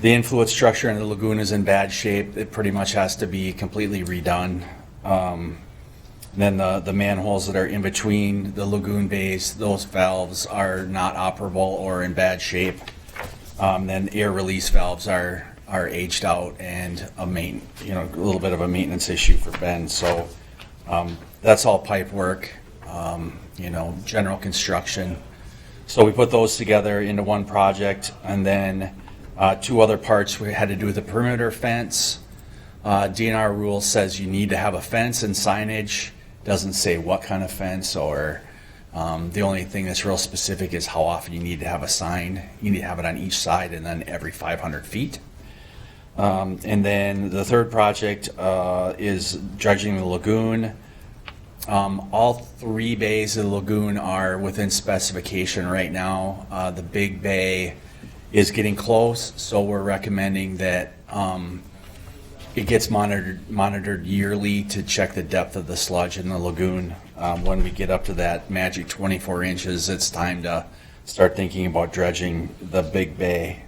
the influent structure in the lagoon is in bad shape. It pretty much has to be completely redone. Then the manholes that are in between the lagoon bays, those valves are not operable or in bad shape. Then air release valves are aged out and a little bit of a maintenance issue for Ben. So that's all pipe work, general construction. So we put those together into one project, and then 2 other parts we had to do with the perimeter fence. DNR rule says you need to have a fence and signage. Doesn't say what kind of fence, or the only thing that's real specific is how often you need to have a sign. You need to have it on each side and then every 500 feet. And then the third project is dredging the lagoon. All 3 bays of the lagoon are within specification right now. The big bay is getting close, so we're recommending that it gets monitored yearly to check the depth of the sludge in the lagoon. When we get up to that magic 24 inches, it's time to start thinking about dredging the big bay.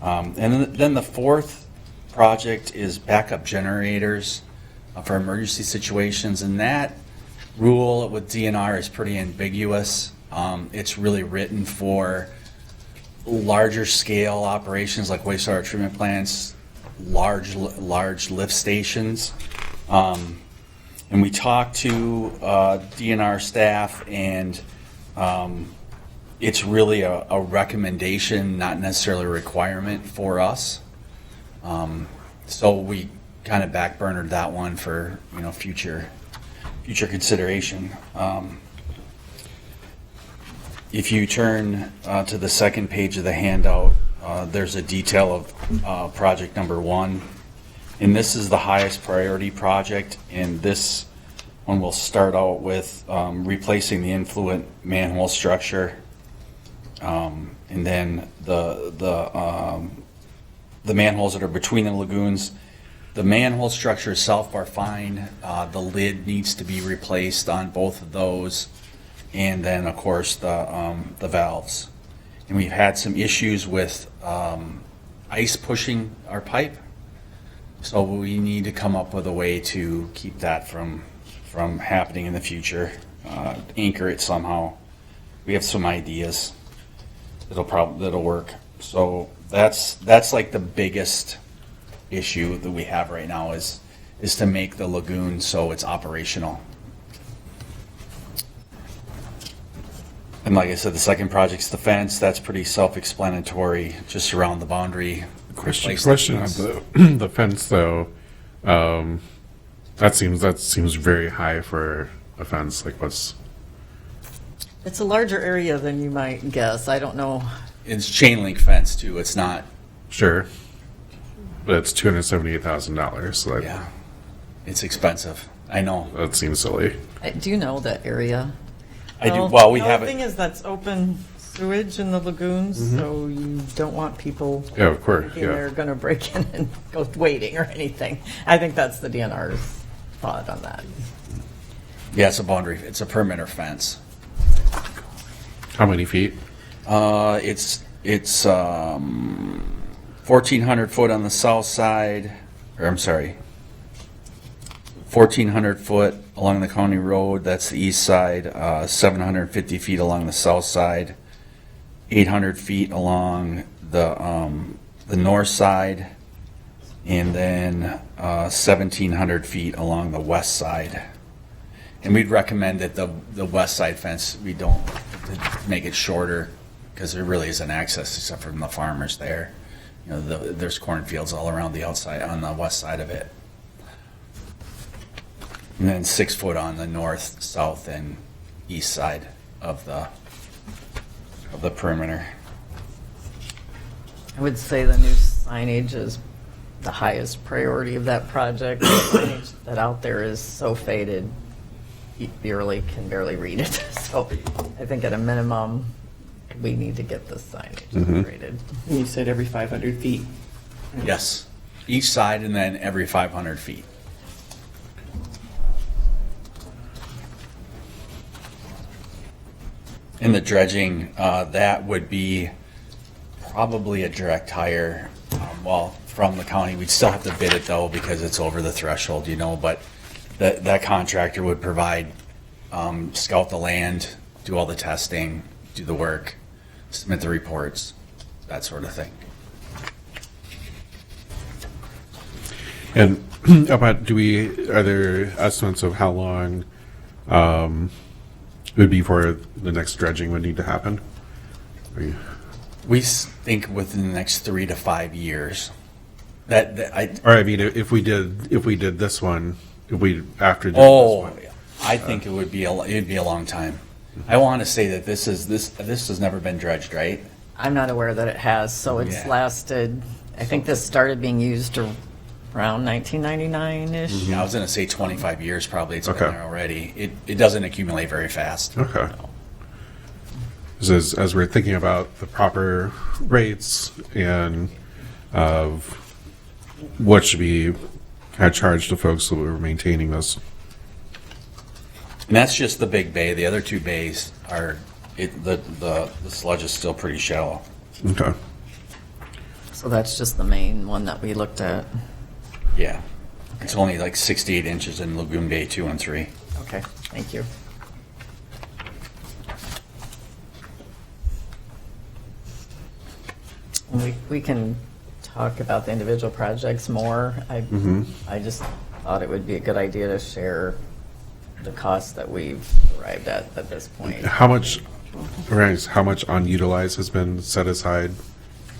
And then the 4th project is backup generators for emergency situations, and that rule with DNR is pretty ambiguous. It's really written for larger scale operations like wastewater treatment plants, large lift stations. And we talked to DNR staff, and it's really a recommendation, not necessarily a requirement for us. So we kind of backburnered that one for future consideration. If you turn to the second page of the handout, there's a detail of project number 1. And this is the highest priority project. And this one will start out with replacing the influent manhole structure. And then the manholes that are between the lagoons. The manhole structure itself are fine. The lid needs to be replaced on both of those. And then, of course, the valves. And we've had some issues with ice pushing our pipe. So we need to come up with a way to keep that from happening in the future, anchor it somehow. We have some ideas that'll work. So that's like the biggest issue that we have right now is to make the lagoon so it's operational. And like I said, the second project's the fence. That's pretty self-explanatory, just around the boundary. Question Replace on fence. the fence though. That seems very high for a fence. Like what's It's a larger area than you might guess. I don't know. It's chain link fence too. It's not, sure, but it's $278,000. So that, yeah, it's expensive. I know. that seems silly. Do you know that area? I do. Well, we No, have The thing it. is, that's open sewage in the lagoons, so you don't want people Yeah, of course. thinking Yeah. they're going to break in and go waiting or anything. I think that's the DNR's thought on that. Yeah, it's a boundary. It's a perimeter fence. How many feet? It's 1,400 foot on the south side, or I'm sorry, 1,400 foot along the county road. That's the east side. 750 feet along the south side. 800 feet along the north side, and then 1,700 feet along the west side. And we'd recommend that the west side fence, we don't make it shorter, because there really isn't access except from the farmers there. You know, there's cornfields all around the outside, on the west side of it. And then 6 foot on the north, south, and east side of the perimeter. I would say the new signage is the highest priority of that project. The signage that out there is so faded, you can barely read it. So I think at a minimum, we need to get this signage upgraded. And you said every 500 feet. Yes, each side, and then every 500 feet. And the dredging, that would be probably a direct hire, well, from the county. We'd still have to bid it though, because it's over the threshold, you know, but that contractor would provide, scout the land, do all the testing, do the work, submit the reports, that sort of thing. And about are there estimates of how long it would be for the next dredging would need to happen? We think within the next 3 to 5 years. If we did this one, after this Oh, one. I think it'd be a long time. I want to say that this has never been dredged, right? I'm not aware that it has, so it's Yeah. lasted, I think this started being used around 1999-ish. Yeah, I was going to say 25 years probably. It's Okay. been there already. It doesn't accumulate very fast. Okay. As we're thinking about the proper rates and of what should be kind of charged to folks that were maintaining this. And that's just the big bay. The other 2 bays the sludge is still pretty shallow. Okay. So that's just the main one that we looked at. Yeah. It's only like 68 inches in Lagoon Bay 2 and 3. Okay, thank you. We can talk about the individual projects more. I just thought it would be a good idea to share the costs that we've arrived at this point. How much unutilized has been set aside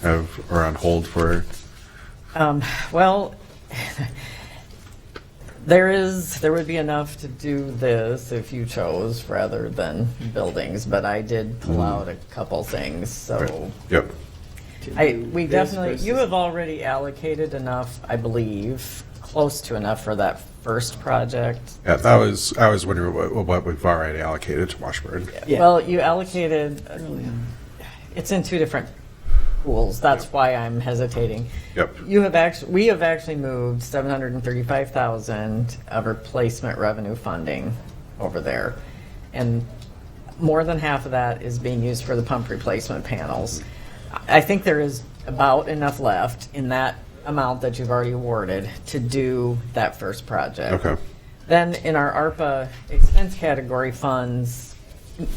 or on hold for? Well, there would be enough to do this if you chose rather than buildings, but I did pull out a couple things, so. Yep. You have already allocated enough, I believe, close to enough for that first project. Yeah, I was wondering what we've already allocated to Washburn. Yeah. Well, you allocated, it's in 2 different pools, that's why I'm hesitating. Yep. We have actually moved $735,000 of replacement revenue funding over there. And more than half of that is being used for the pump replacement panels. I think there is about enough left in that amount that you've already awarded to do that first project. Okay. Then in our ARPA expense category funds,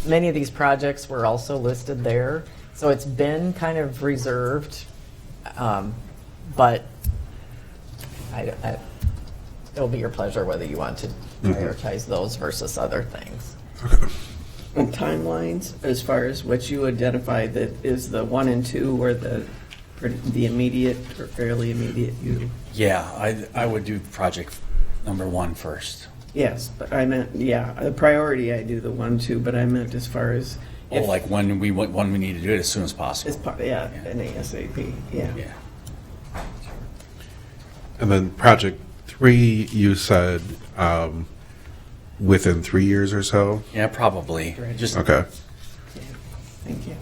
many of these projects were also listed there. So it's been kind of reserved, but it'll be your pleasure whether you want to prioritize those versus other things. timelines as far as what you identify that is the 1 and 2 or the immediate or fairly immediate you? Yeah, I would do project number 1 first. Yes, but I meant, yeah, the priority, I do the 1, 2, but I meant as far as. Oh, like when we need to do it as soon as As possible. part, yeah, an ASAP, yeah. Yeah. And then project 3, you said within 3 years or so? Yeah, probably. Just Okay. Thank you.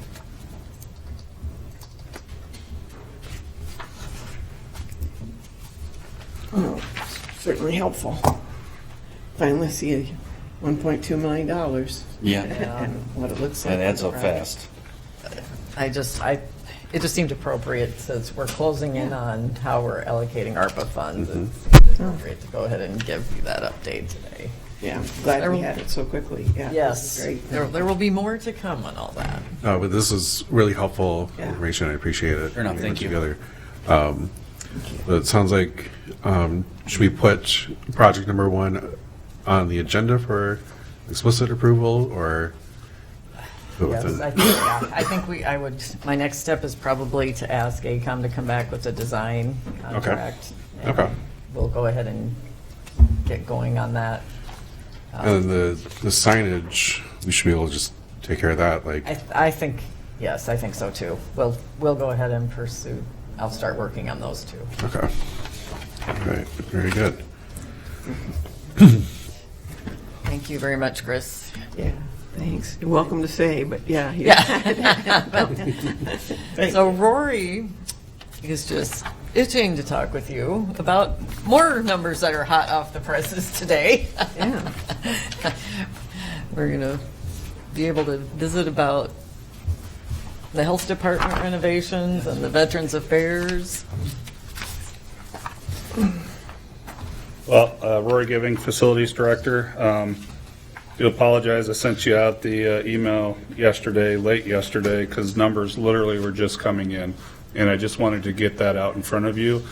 Oh, certainly helpful. Finally see $1.2 million. Yeah. And what it looks like. That adds on up the project. fast. It just seemed appropriate since we're closing in on how we're allocating ARPA funds. Mm-hmm. It seemed appropriate to go ahead and give you that update today. Yeah, glad we had it so quickly. Yeah, Yes, this is great. there will be more to come on all that. But this is really helpful Yeah. information. I appreciate it. Fair enough, Putting thank it you. Together. But it sounds like, should we put project number 1 on the agenda for explicit approval, or? Yes, I think my next step is probably to ask ACOM to come back with a design contract. and Okay. We'll go ahead and get going on that. And the signage, we should be able to just take care of that, like, I think, yes, I think so too. We'll go ahead and pursue, I'll start working on those too. okay. All right, very good. Thank you very much, Chris. Yeah, thanks. You're welcome to say, but yeah. So Rory is just itching to talk with you about more numbers that are hot off the presses today. Yeah. We're going to be able to visit about the health department renovations and the Veterans Affairs. Well, Rory Giving, Facilities Director. Do apologize, I sent you out the email yesterday, late yesterday, because numbers literally were just coming in, and I just wanted to get that out in front of you.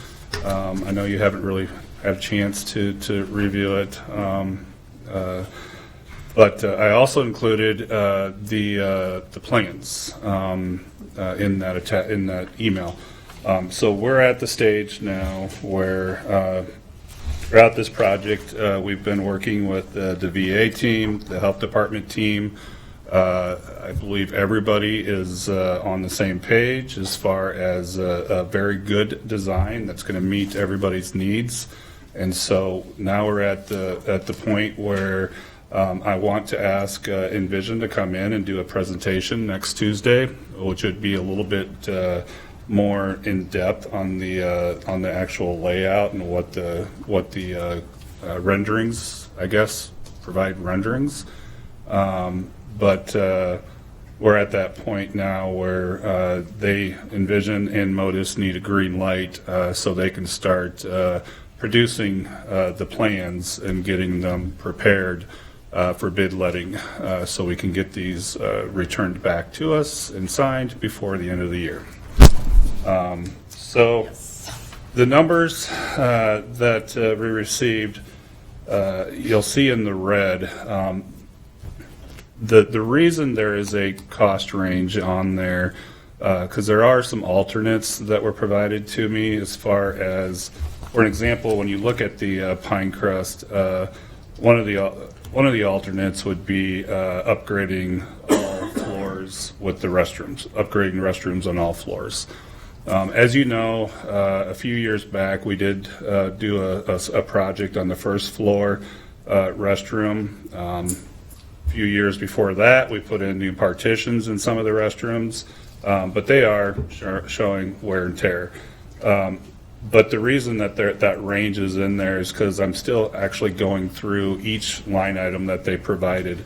I know you haven't really had a chance to review it, but I also included the plans in that email. So we're at the stage now where throughout this project, we've been working with the VA team, the health department team. I believe everybody is on the same page as far as a very good design that's going to meet everybody's needs. And so now we're at the point where I want to ask Envision to come in and do a presentation next Tuesday, which would be a little bit more in depth on the actual layout and what the renderings, I guess, provide renderings. But we're at that point now where they Envision and Modus need a green light so they can start producing the plans and getting them prepared for bid letting so we can get these returned back to us and signed before the end of the year. So the numbers that we received, you'll see in the red. The reason there is a cost range on there, because there are some alternates that were provided to me as far as, for an example, when you look at the Pinecrest, one of the alternates would be upgrading all floors with the restrooms, upgrading restrooms on all floors. As you know, a few years back, we did do a project on the first floor restroom. A few years before that, we put in new partitions in some of the restrooms, but they are showing wear and tear. But the reason that that range is in there is because I'm still actually going through each line item that they provided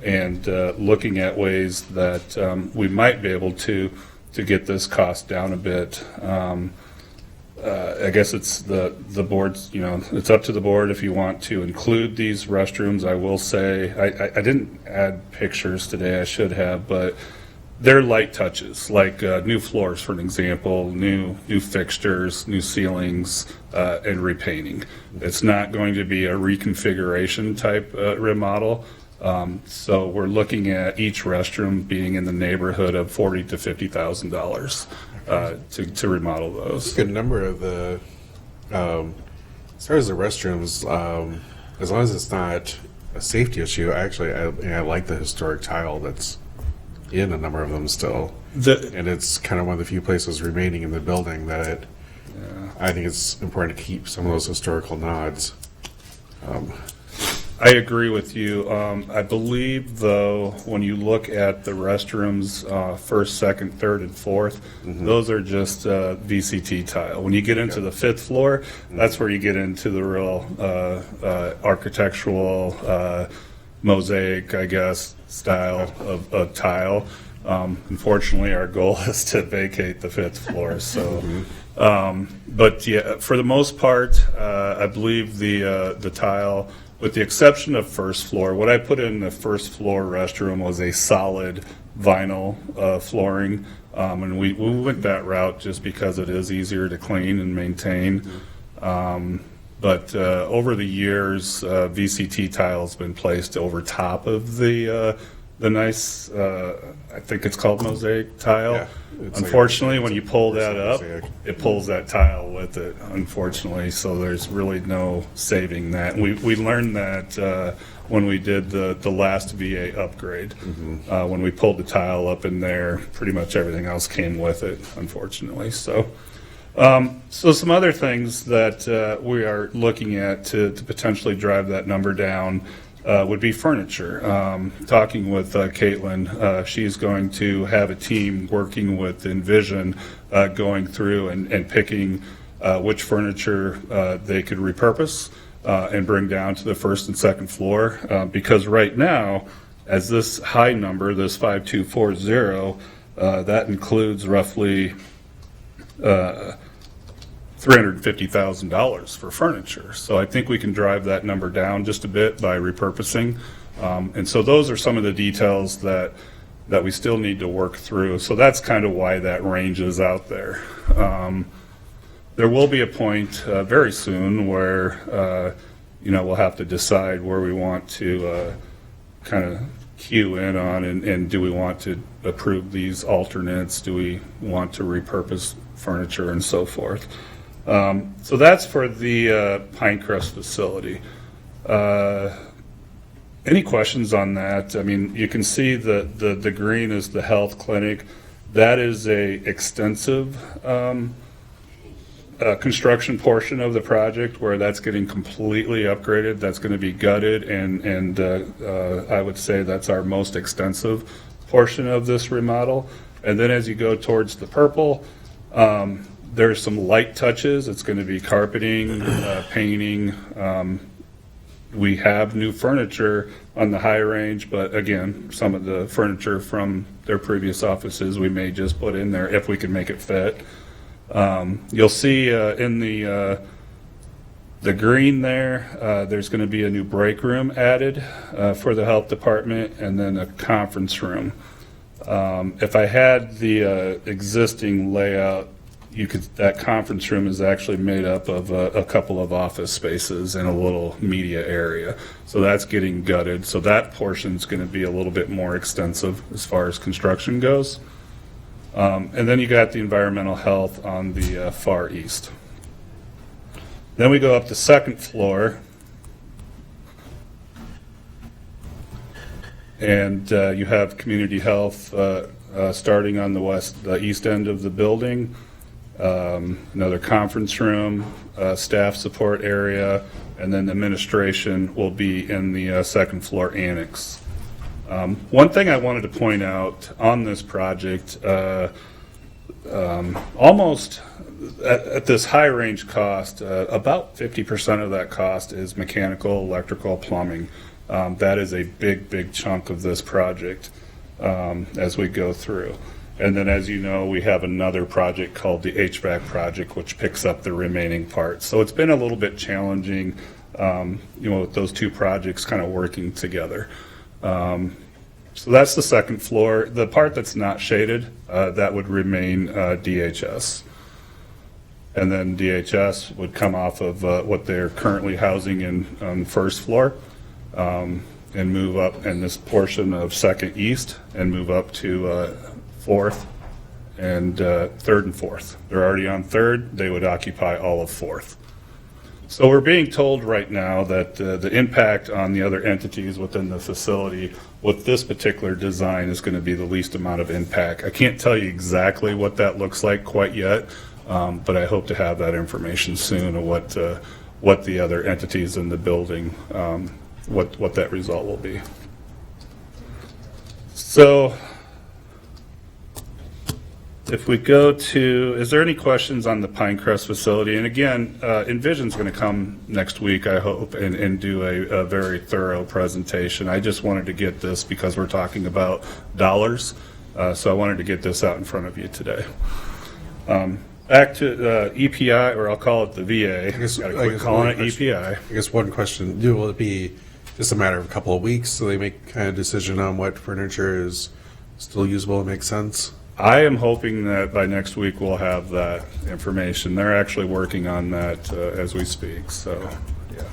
and looking at ways that we might be able to get this cost down a bit. I guess it's the board's, it's up to the board if you want to include these restrooms. I will say, I didn't add pictures today, I should have, but they're light touches, like new floors, for an example, new fixtures, new ceilings, and repainting. It's not going to be a reconfiguration type remodel. So we're looking at each restroom being in the neighborhood of $40,000 to $50,000 to remodel those. A good number of the, as far as the restrooms, as long as it's not a safety issue, actually, I like the historic tile that's in a number of them still. And it's kind of one of the few places remaining in the building that I think it's important to keep some of those historical nods. I agree with you. I believe, though, when you look at the restrooms, first, second, third, and fourth, those are just VCT tile. When you get into the fifth floor, that's where you get into the real architectural mosaic, I guess, style of tile. Unfortunately, our goal is to vacate the fifth floor. So, but yeah, for the most part, I believe the tile, with the exception of first floor, what I put in the first floor restroom was a solid vinyl flooring, and we went that route just because it is easier to clean and maintain. But over the years, VCT tile has been placed over top of the nice, I think it's called mosaic tile. Yeah, Unfortunately, when you pull that up, mosaic. it pulls that tile with it, unfortunately, so there's really no saving that. We learned that when we did the last VA upgrade. When we pulled the tile up in there, pretty much everything else came with it, unfortunately. So some other things that we are looking at to potentially drive that number down would be furniture. Talking with Caitlin, she's going to have a team working with Envision, going through and picking which furniture they could repurpose and bring down to the first and second floor. Because right now, as this high number, this 5240, that includes roughly $350,000 for furniture. So I think we can drive that number down just a bit by repurposing. And so those are some of the details that we still need to work through. So that's kind of why that range is out there. There will be a point very soon where we'll have to decide where we want to kind of cue in on, and do we want to approve these alternates? Do we want to repurpose furniture and so forth? So that's for the Pinecrest facility. Any questions on that? I mean, you can see the green is the health clinic. That is a extensive construction portion of the project where that's getting completely upgraded. That's going to be gutted, and I would say that's our most extensive portion of this remodel. And then as you go towards the purple, there's some light touches. It's going to be carpeting, painting. We have new furniture on the high range, but again, some of the furniture from their previous offices we may just put in there if we can make it fit. You'll see in the green there, there's going to be a new break room added for the health department, and then a conference room. If I had the existing layout, that conference room is actually made up of a couple of office spaces and a little media area. So that's getting gutted. So that portion is going to be a little bit more extensive as far as construction goes. And then you got the environmental health on the far east. Then we go up the second floor. And you have community health starting on the east end of the building. Another conference room, staff support area, and then administration will be in the second floor annex. One thing I wanted to point out on this project, almost at this high range cost, about 50% of that cost is mechanical, electrical, plumbing. That is a big chunk of this project as we go through. And then, as you know, we have another project called the HVAC project, which picks up the remaining parts. So it's been a little bit challenging, with those two projects kind of working together. So that's the second floor. The part that's not shaded, that would remain DHS. And then DHS would come off of what they're currently housing on the first floor. and move up in this portion of Second East and move up to Fourth and Third and Fourth. They're already on Third. They would occupy all of Fourth. So we're being told right now that the impact on the other entities within the facility with this particular design is going to be the least amount of impact. I can't tell you exactly what that looks like quite yet, but I hope to have that information soon of what the other entities in the building, what that result will be. So if we go to, is there any questions on the Pinecrest facility? And again, Envision's going to come next week, I hope, and do a very thorough presentation. I just wanted to get this because we're talking about dollars, so I wanted to get this out in front of you today. Back to EPI, or I'll call it the VA. I guess Quit calling it EPI. I guess one question, will it be just a matter of a couple of weeks so they make kind of decision on what furniture is still usable and makes sense? I am hoping that by next week we'll have that information. They're actually working on that as we speak, so, yeah.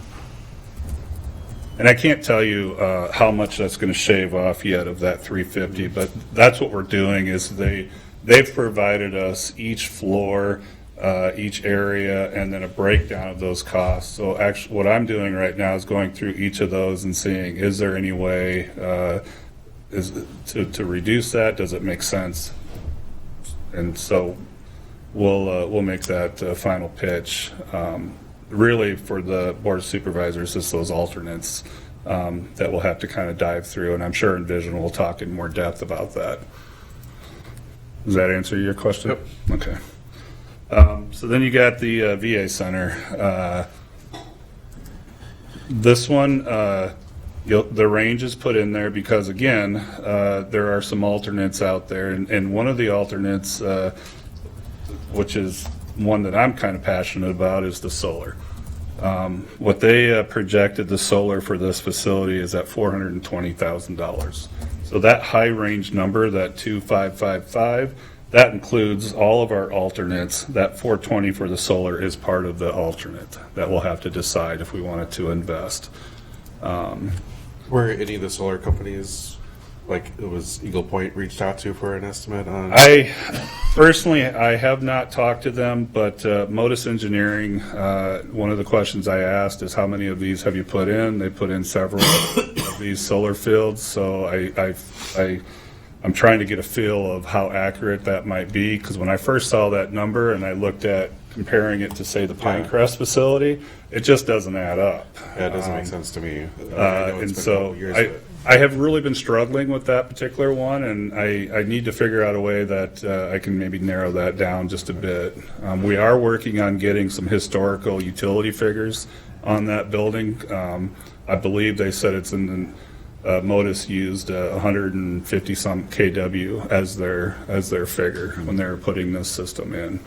And I can't tell you how much that's going to shave off yet of that 350, but that's what we're doing is they've provided us each floor, each area, and then a breakdown of those costs. So actually what I'm doing right now is going through each of those and seeing, is there any way to reduce that? Does it make sense? And so we'll make that final pitch. Really, for the Board of Supervisors, it's those alternates that we'll have to kind of dive through, and I'm sure Envision will talk in more depth about that. Does that answer your question? Yep. Okay. So then you got the VA Center. This one, the range is put in there because, again, there are some alternates out there, and one of the alternates, which is one that I'm kind of passionate about, is the solar. What they projected the solar for this facility is at $420,000. So that high range number, that 2555, that includes all of our alternates. That 420 for the solar is part of the alternate that we'll have to decide if we wanted to invest. Were any of the solar companies, like it was Eagle Point, reached out to for an estimate on? Personally, I have not talked to them, but Modus Engineering, one of the questions I asked is how many of these have you put in? They put in several of these solar fields, so I'm trying to get a feel of how accurate that might be, because when I first saw that number and I looked at comparing it to, say, the Pinecrest facility, it just doesn't add up. Yeah, it doesn't make sense to me. And so I have really been struggling with that particular one, and I need to figure out a way that I can maybe narrow that down just a bit. We are working on getting some historical utility figures on that building. I believe they said it's in Modus used 150 some kW as their figure when they were putting this system in.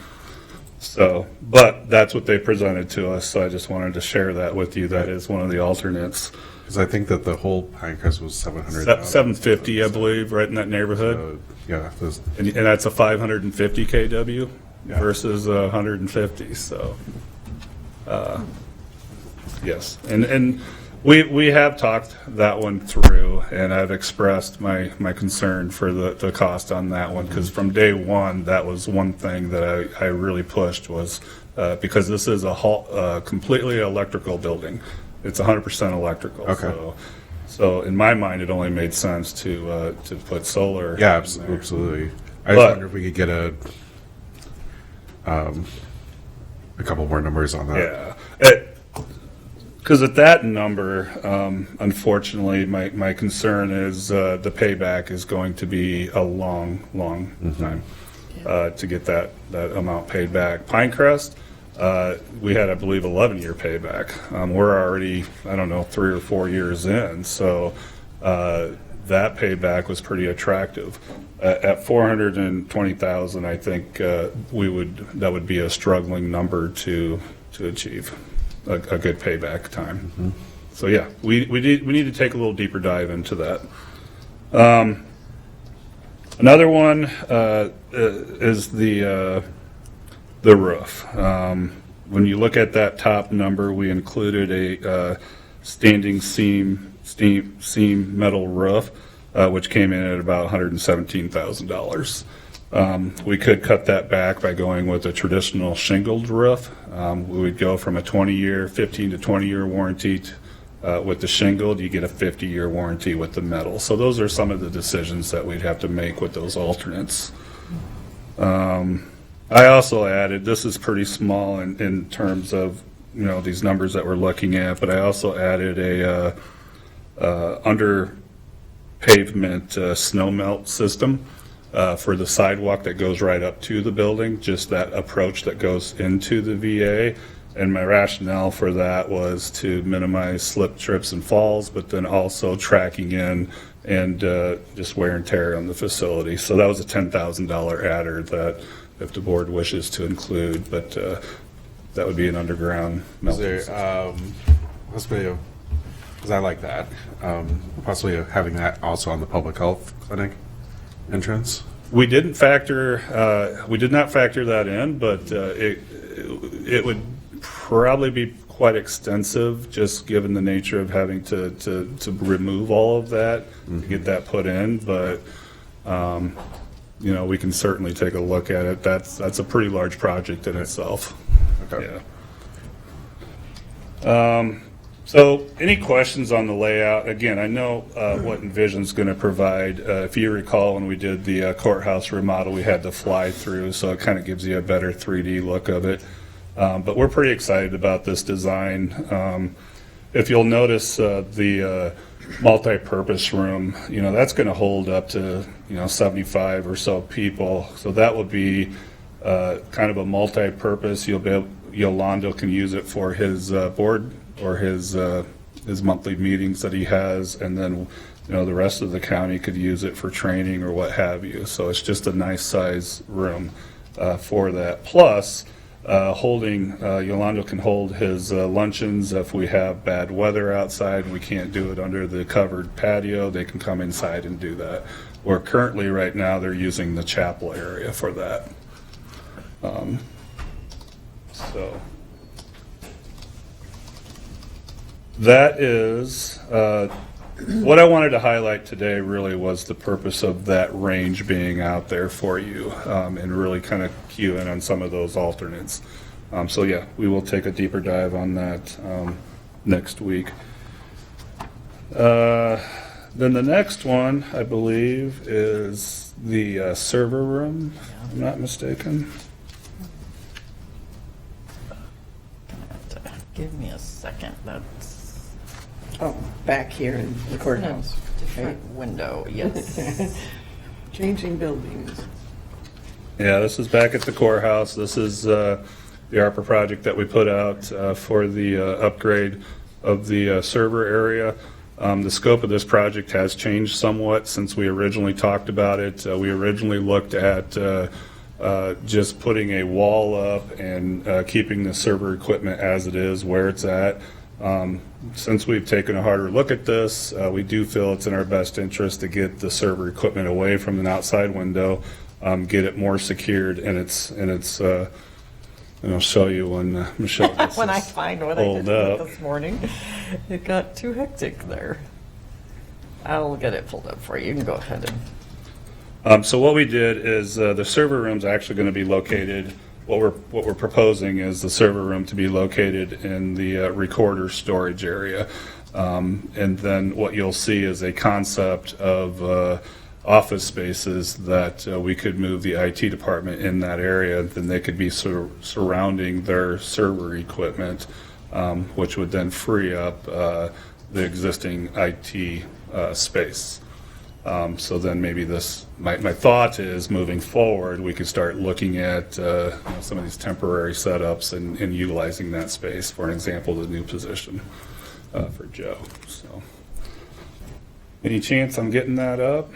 So, but that's what they presented to us, so I just wanted to share that with you. That is one of the alternates. Because I think that the whole Pinecrest was 750, I believe, right in that neighborhood. Yeah. And that's a 550 kW versus 150, so, yes. And we have talked that one through, and I've expressed my concern for the cost on that one, because from day one, that was one thing that I really pushed was, because this is a completely electrical building. It's 100% electrical. Okay. So in my mind, it only made sense to put solar. Yeah, absolutely. I just wonder if we could get a couple more numbers on that. Yeah. Because at that number, unfortunately, my concern is the payback is going to be a long time to get that amount paid back. Pinecrest, we had, I believe, 11-year payback. We're already, 3 or 4 years in, so that payback was pretty attractive. At $420,000, I think that would be a struggling number to achieve a good payback time. Mm-hmm. So yeah, we need to take a little deeper dive into that. Another one is the roof. When you look at that top number, we included a standing seam seam metal roof, which came in at about $117,000. We could cut that back by going with a traditional shingled roof. We would go from a 20-year, 15 to 20-year warranty with the shingled. You get a 50-year warranty with the metal. So those are some of the decisions that we'd have to make with those alternates. I also added, this is pretty small in terms of, these numbers that we're looking at, but I also added a under pavement snow melt system for the sidewalk that goes right up to the building, just that approach that goes into the VA. And my rationale for that was to minimize slip, trips, and falls, but then also tracking in and just wear and tear on the facility. So that was a $10,000 adder that if the board wishes to include, but that would be an underground Is melting there, system. possibly, because I like that, possibly having that also on the public health clinic entrance? We did not factor that in, but it would probably be quite extensive, just given the nature of having to remove all of that to get that put in. But we can certainly take a look at it. That's a pretty large project in itself. Okay. Yeah. So any questions on the layout? Again, I know what Envision's going to provide. If you recall, when we did the courthouse remodel, we had the fly through, so it kind of gives you a better 3D look of it. But we're pretty excited about this design. If you'll notice the multi-purpose room, that's going to hold up to 75 or so people. So that will be kind of a multi-purpose. Yolando can use it for his board or his monthly meetings that he has, and then the rest of the county could use it for training or what have you. So it's just a nice size room for that. Plus, Yolando can hold his luncheons if we have bad weather outside and we can't do it under the covered patio. They can come inside and do that. Where currently, right now, they're using the chapel area for that. So that is what I wanted to highlight today. Really was the purpose of that range being out there for you, and really kind of cue in on some of those alternates. So yeah, we will take a deeper dive on that next week. Then the next one, I believe, is the server room, if I'm not mistaken. Give me a second. That's Oh, back here in the courthouse. different window, yes. Changing buildings. Yeah, this is back at the courthouse. This is the ARPA project that we put out for the upgrade of the server area. The scope of this project has changed somewhat since we originally talked about it. We originally looked at just putting a wall up and keeping the server equipment as it is, where it's at. Since we've taken a harder look at this, we do feel it's in our best interest to get the server equipment away from an outside window, get it more secured, and it's and I'll show you when Michelle gets When I this find what I pulled did up. this morning, it got too hectic there. I'll get it pulled up for you. You can go ahead and. So what we did is the server room's actually going to be located. What we're proposing is the server room to be located in the recorder storage area, and then what you'll see is a concept of office spaces that we could move the IT department in that area. Then they could be surrounding their server equipment, which would then free up the existing IT space. So then maybe this, my thought is moving forward, we could start looking at some of these temporary setups and utilizing that space. For an example, the new position for Joe. So, any chance I'm getting that up?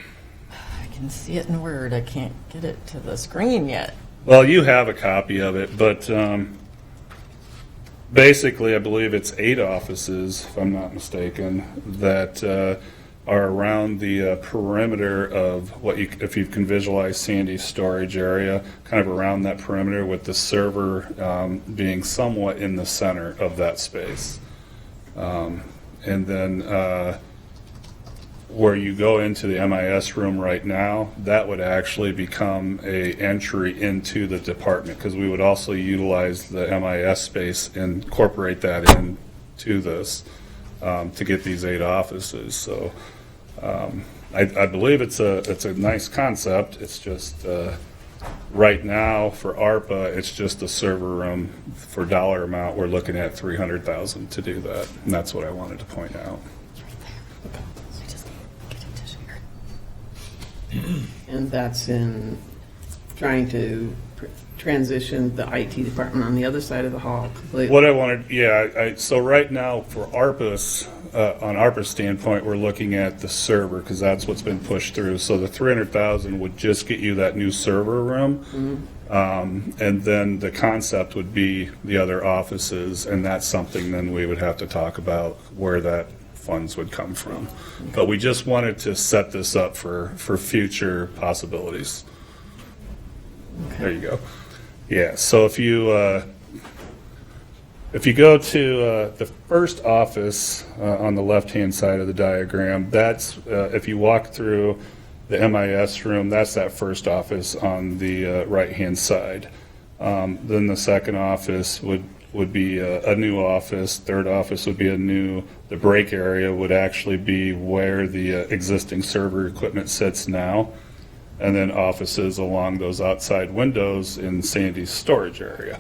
I can see it in Word. I can't get it to the screen yet. Well, you have a copy of it, but basically, I believe it's 8 offices, if I'm not mistaken, that are around the perimeter of if you can visualize Sandy's storage area, kind of around that perimeter, with the server being somewhat in the center of that space. And then where you go into the MIS room right now, that would actually become a entry into the department, because we would also utilize the MIS space and incorporate that into this to get these 8 offices. So I believe it's a nice concept. It's just right now for ARPA, it's just a server room. For dollar amount, we're looking at $300,000 to do that, and that's what I wanted to point out. And that's in trying to transition the IT department on the other side of the hall completely. What I wanted, yeah, so right now for ARPA's, on ARPA's standpoint, we're looking at the server, because that's what's been pushed through. So the $300,000 would just get you that new server room. And then the concept would be the other offices, and that's something then we would have to talk about where that funds would come from. But we just wanted to set this up for future possibilities. There you go. Yeah, so if you go to the first office on the left-hand side of the diagram, that's, if you walk through the MIS room, that's that first office on the right-hand side. Then the second office would be a new office. Third office would be the break area would actually be where the existing server equipment sits now. And then offices along those outside windows in Sandy's storage area.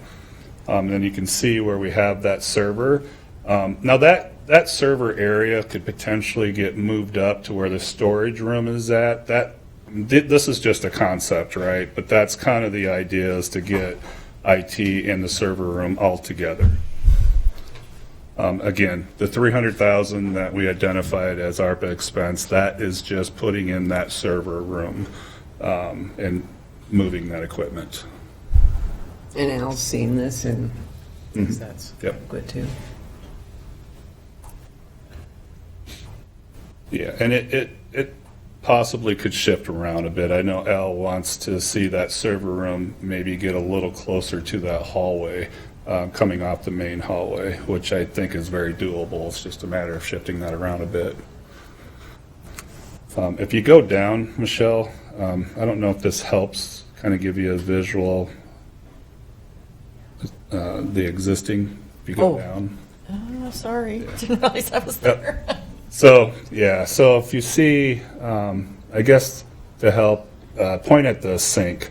Then you can see where we have that server. Now that server area could potentially get moved up to where the storage room is at. This is just a concept, right? But that's kind of the idea, is to get IT in the server room all together. Again, the $300,000 that we identified as ARPA expense, that is just putting in that server room and moving that equipment. And Al's seen this, and that's Yep. good too. Yeah, and it possibly could shift around a bit. I know Al wants to see that server room maybe get a little closer to that hallway, coming off the main hallway, which I think is very doable. It's just a matter of shifting that around a bit. If you go down, Michelle, I don't know if this helps kind of give you a visual, the existing, if you go down. Oh, sorry, didn't realize I was there. So, yeah, so if you see, I guess to help, point at the sink.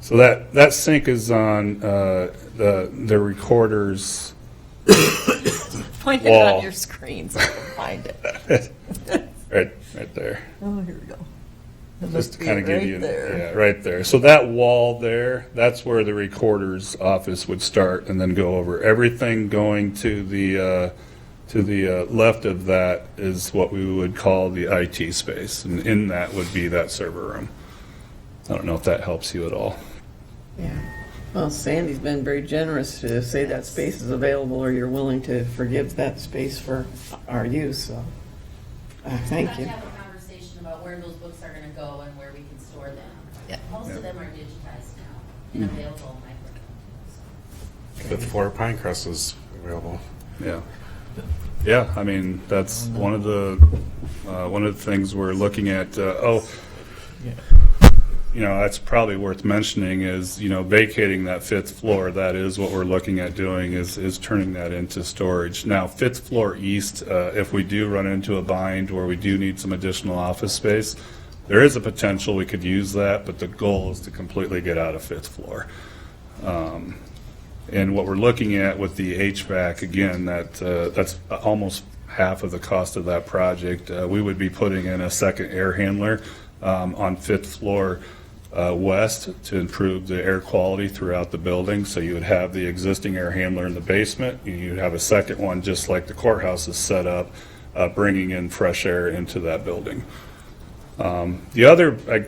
So that sink is on the recorder's Point it wall. on your screen so I can find it. right there. Oh, here we go. It Just must to be kind of give right you, there. yeah, right there. So that wall there, that's where the recorder's office would start, and then go over. Everything going to the left of that is what we would call the IT space, and in that would be that server room. I don't know if that helps you at all. Yeah. Well, Sandy's been very generous to say that space is available, or you're willing to forgive that space for our use, so thank you. Have a conversation about where those books are gonna go and where we can store them. Yeah. Most of them are digitized now and available on microfilm. Fifth floor Pinecrest is available. Yeah. Yeah, I mean, that's one of the things we're looking at. That's probably worth mentioning is, vacating that fifth floor. That is what we're looking at doing, is turning that into storage. Now, fifth floor east, if we do run into a bind where we do need some additional office space, there is a potential we could use that, but the goal is to completely get out of fifth floor. And what we're looking at with the HVAC, again, that's almost half of the cost of that project. We would be putting in a second air handler on fifth floor west to improve the air quality throughout the building. So you would have the existing air handler in the basement, and you'd have a second one just like the courthouse is set up, bringing in fresh air into that building. The other, I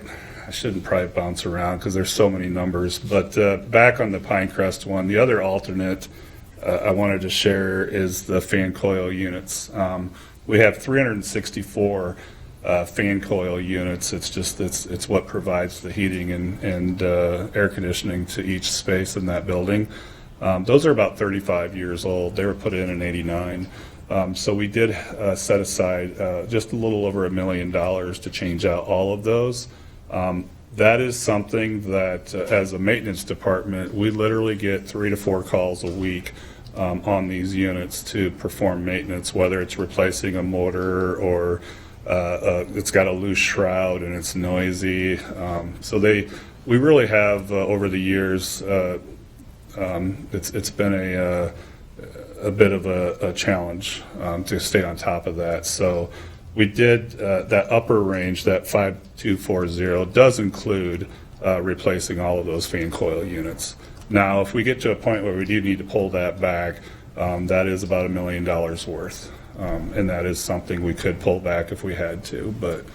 shouldn't probably bounce around because there's so many numbers, but back on the Pinecrest one, the other alternate I wanted to share is the fan coil units. We have 364 fan coil units. It's what provides the heating and air conditioning to each space in that building. Those are about 35 years old. They were put in '89. So we did set aside just a little over $1 million to change out all of those. That is something that, as a maintenance department, we literally get 3 to 4 calls a week on these units to perform maintenance, whether it's replacing a motor or it's got a loose shroud and it's noisy. So we really have over the years, it's been a bit of a challenge to stay on top of that. So we did that upper range, that 5240, does include replacing all of those fan coil units. Now, if we get to a point where we do need to pull that back, that is about $1 million worth. And that is something we could pull back if we had to, but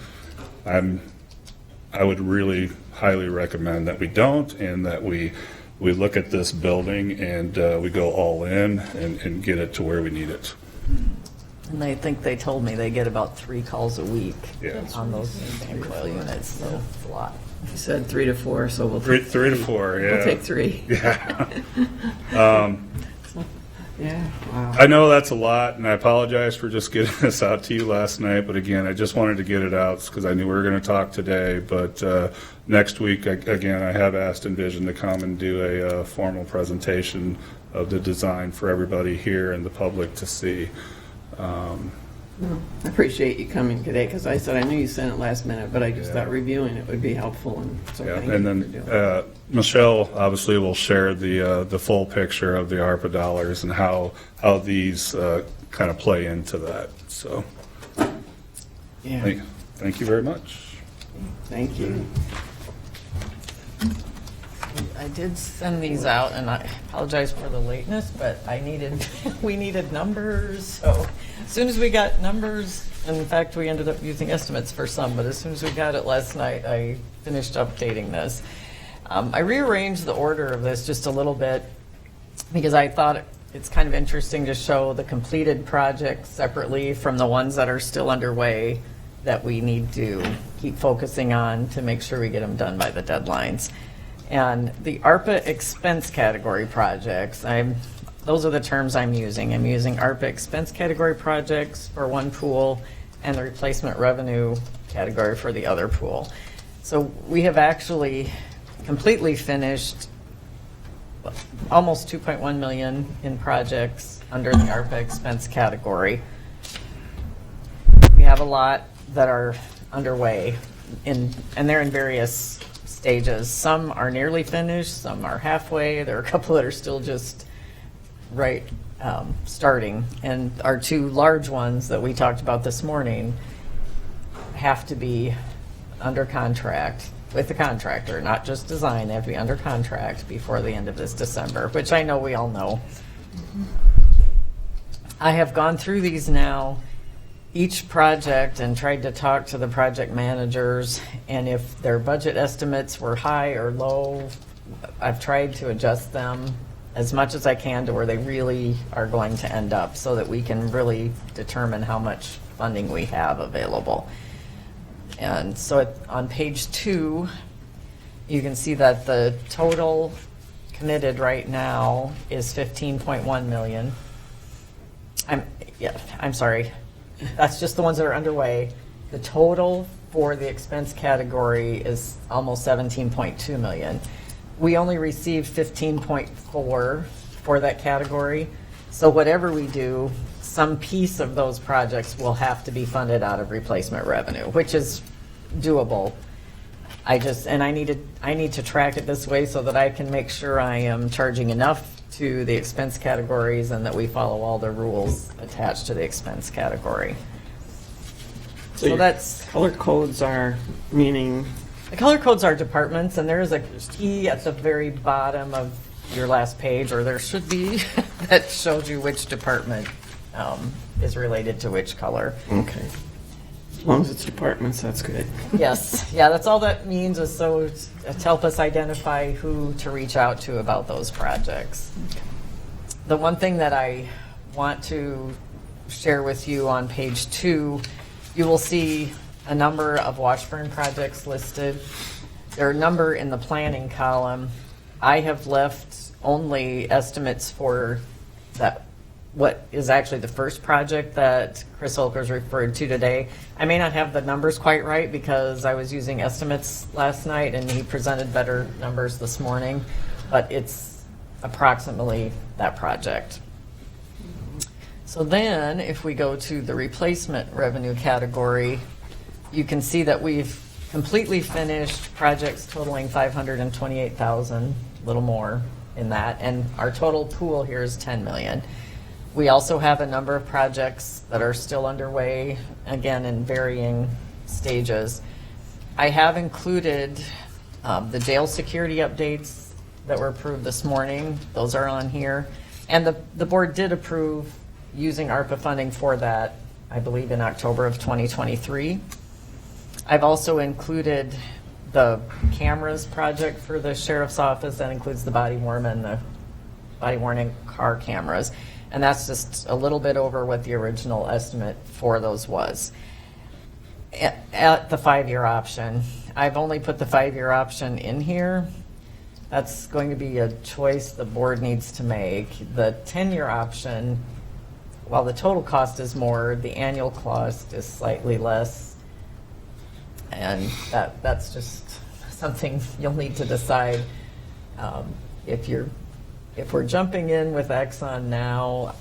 I would really highly recommend that we don't, and that we look at this building and we go all in and get it to where we need it. And I think they told me they get about 3 calls a week Yeah. on those fan coil units, so it's a lot. You said 3 to 4, so we'll Three take to 4, yeah. We'll take 3. Yeah. Yeah, wow. I know that's a lot, and I apologize for just getting this out to you last night, but again, I just wanted to get it out because I knew we were going to talk today, but next week, again, I have asked Envision to come and do a formal presentation of the design for everybody here and the public to see. I appreciate you coming today, because I said I knew you sent it last minute, but I just thought reviewing it would be helpful, and so Yeah, thank you and for then doing it. Michelle obviously will share the full picture of the ARPA dollars and how these kind of play into that. So, Yeah, thank you very much. thank you. I did send these out, and I apologize for the lateness, but we needed numbers. So as soon as we got numbers, and in fact, we ended up using estimates for some, but as soon as we got it last night, I finished updating this. I rearranged the order of this just a little bit because I thought it's kind of interesting to show the completed projects separately from the ones that are still underway that we need to keep focusing on to make sure we get them done by the deadlines. And the ARPA expense category projects, those are the terms I'm using. I'm using ARPA expense category projects for one pool and the replacement revenue category for the other pool. So we have actually completely finished almost 2.1 million in projects under the ARPA expense category. We have a lot that are underway and they're in various stages. Some are nearly finished, some are halfway. There are a couple that are still just starting. And our 2 large ones that we talked about this morning have to be under contract with the contractor, not just design. They have to be under contract before the end of this December, which I know we all know. I have gone through these now, each project, and tried to talk to the project managers, and if their budget estimates were high or low, I've tried to adjust them as much as I can to where they really are going to end up so that we can really determine how much funding we have available. And so on page 2, you can see that the total committed right now is 15.1 million. I'm sorry. That's just the ones that are underway. The total for the expense category is almost 17.2 million. We only received 15.4 for that category. So whatever we do, some piece of those projects will have to be funded out of replacement revenue, which is doable. I need to track it this way so that I can make sure I am charging enough to the expense categories and that we follow all the rules attached to the expense category. So that's Color codes are, meaning, the color codes are departments, and there is a key at the very bottom of your last page, or there should be, that shows you which department is related to which color. okay. As long as it's departments, that's good. Yes, yeah, that's all that means, is so to help us identify who to reach out to about those projects. The one thing that I want to share with you on page 2, you will see a number of Washburn projects listed. There are a number in the planning column. I have left only estimates for that what is actually the first project that Chris Holker's referred to today. I may not have the numbers quite right because I was using estimates last night and he presented better numbers this morning, but it's approximately that project. So then, if we go to the replacement revenue category, you can see that we've completely finished projects totaling 528,000, a little more in that, and our total pool here is 10 million. We also have a number of projects that are still underway, again, in varying stages. I have included the jail security updates that were approved this morning. Those are on here. And the board did approve using ARPA funding for that, I believe, in October of 2023. I've also included the cameras project for the sheriff's office. That includes the body-worn and the body-worn car cameras. And that's just a little bit over what the original estimate for those was. At the 5-year option, I've only put the 5-year option in here. That's going to be a choice the board needs to make. The 10-year option, while the total cost is more, the annual cost is slightly less. And that's just something you'll need to decide. If we're jumping in with Exxon now,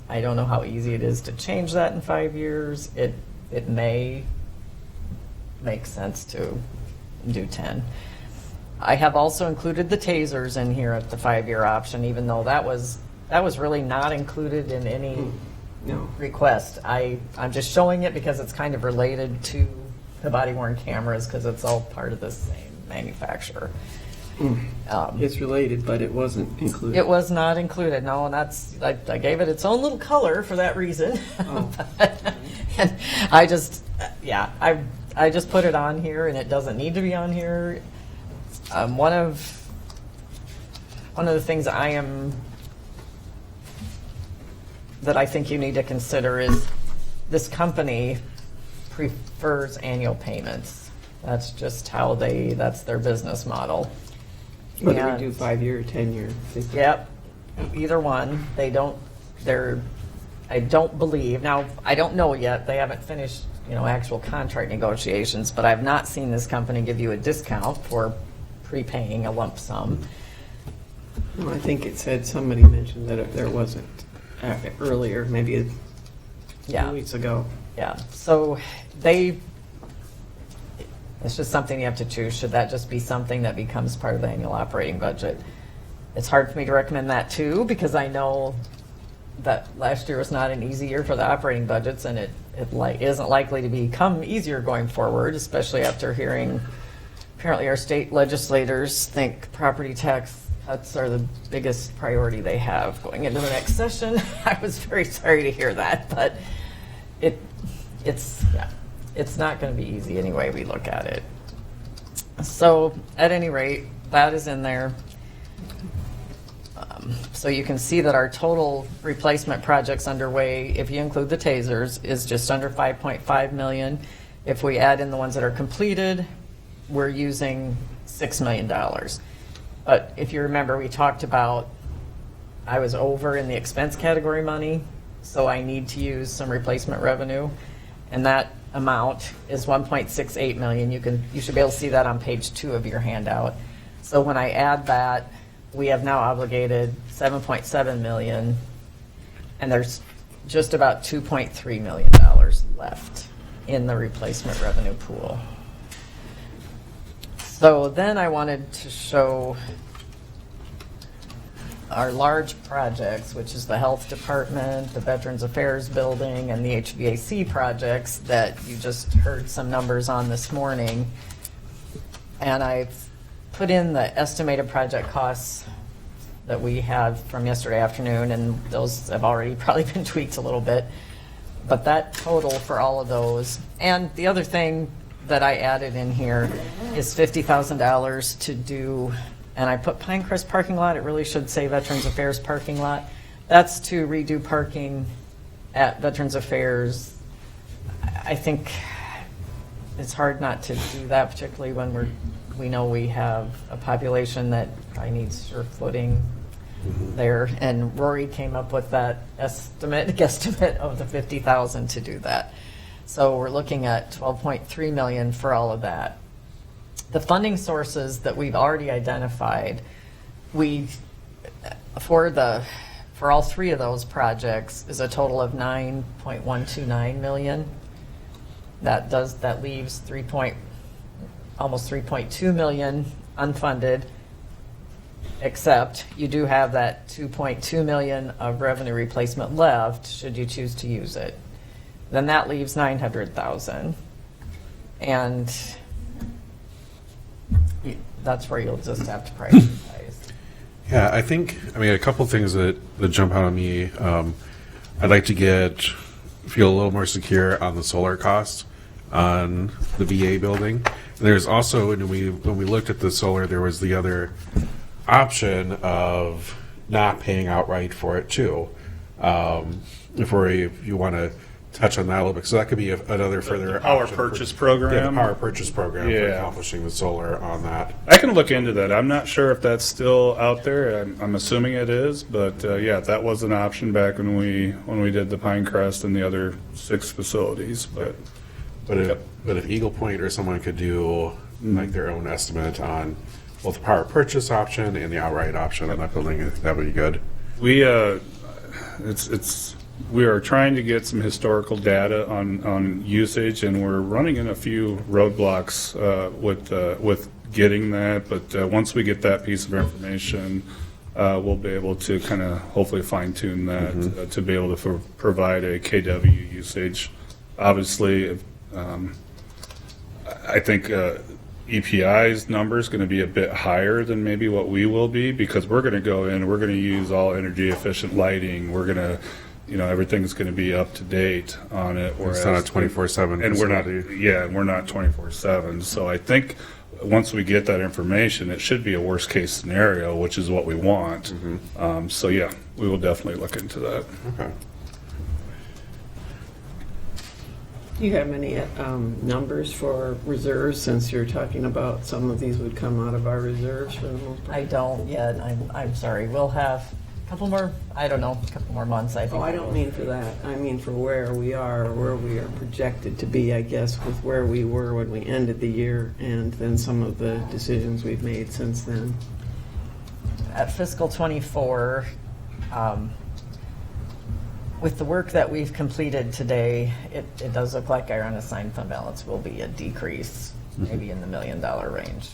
I don't know how easy it is to change that in 5 years. It may make sense to do 10. I have also included the tasers in here at the 5-year option, even though that was really not included in any request. I'm just showing it because it's kind of related to the body-worn cameras because it's all part of the same manufacturer. It's related, but it wasn't included. It was not included, no, and I gave it its own little color for that reason. Oh. And I just put it on here, and it doesn't need to be on here. One of the things that I think you need to consider is this company prefers annual payments. That's just how that's their business model. Whether we do 5-year or 10-year. Yep, either one. I don't believe, now, I don't know yet, they haven't finished, actual contract negotiations, but I've not seen this company give you a discount for prepaying a lump sum. Well, I think it said, somebody mentioned that there wasn't earlier, maybe 2 weeks ago. Yeah, so it's just something you have to choose. Should that just be something that becomes part of the annual operating budget? It's hard for me to recommend that too, because I know that last year was not an easy year for the operating budgets, and it isn't likely to become easier going forward, especially after hearing apparently our state legislators think property tax cuts are the biggest priority they have going into the next session. I was very sorry to hear that, but it's not going to be easy any way we look at it. So at any rate, that is in there. So you can see that our total replacement projects underway, if you include the tasers, is just under 5.5 million. If we add in the ones that are completed, we're using $6 million. But if you remember, we talked about I was over in the expense category money, so I need to use some replacement revenue, and that amount is 1.68 million. You should be able to see that on page 2 of your handout. So when I add that, we have now obligated 7.7 million, and there's just about $2.3 million left in the replacement revenue pool. So then I wanted to show our large projects, which is the health department, the Veterans Affairs building, and the HVAC projects that you just heard some numbers on this morning. And I've put in the estimated project costs that we had from yesterday afternoon, and those have already probably been tweaked a little bit. But that total for all of those, and the other thing that I added in here is $50,000 to do, and I put Pinecrest parking lot, it really should say Veterans Affairs parking lot. That's to redo parking at Veterans Affairs. I think it's hard not to do that, particularly when we know we have a population that probably needs sure footing. there, and Rory came up with that guesstimate of the 50,000 to do that. So we're looking at 12.3 million for all of that. The funding sources that we've already identified, for all three of those projects is a total of 9.129 million. That leaves almost 3.2 million unfunded, except you do have that 2.2 million of revenue replacement left should you choose to use it. Then that leaves 900,000. And that's where you'll just have to prioritize. Yeah, I mean, a couple things that jump out at me. I'd like to feel a little more secure on the solar costs on the VA building. And there's also, when we looked at the solar, there was the other option of not paying outright for it too. If you want to touch on that a little bit, so that could be another further power option purchase the program. power purchase program for Yeah. accomplishing the solar on that. I can look into that. I'm not sure if that's still out there. I'm assuming it is, but yeah, that was an option back when we did the Pinecrest and the other 6 facilities. But if Eagle Point or someone could do like their own estimate on both the power purchase option and the outright option on that building, that would be good. We are trying to get some historical data on usage, and we're running in a few roadblocks with getting that. But once we get that piece of information, we'll be able to kind of hopefully fine tune that to be able to provide a KW usage. Obviously, I think EPI's number is going to be a bit higher than maybe what we will be, because we're going to go in, we're going to use all energy efficient lighting. We're going to, everything's going to be up to date on it. It's not a 24/7 and we're facility. not 24/7. So I think once we get that information, it should be a worst case scenario, which is what we want. So yeah, we will definitely look into that. Okay. Do you have any numbers for reserves, since you're talking about some of these would come out of our reserves for the most part? I don't yet. I'm sorry. We'll have a couple more months, I think. Oh, I don't mean for that. I mean for where we are, or where we are projected to be, I guess, with where we were when we ended the year, and then some of the decisions we've made since then. At fiscal '24, with the work that we've completed today, it does look like our unassigned fund balance will be a decrease, maybe in the $1 million range.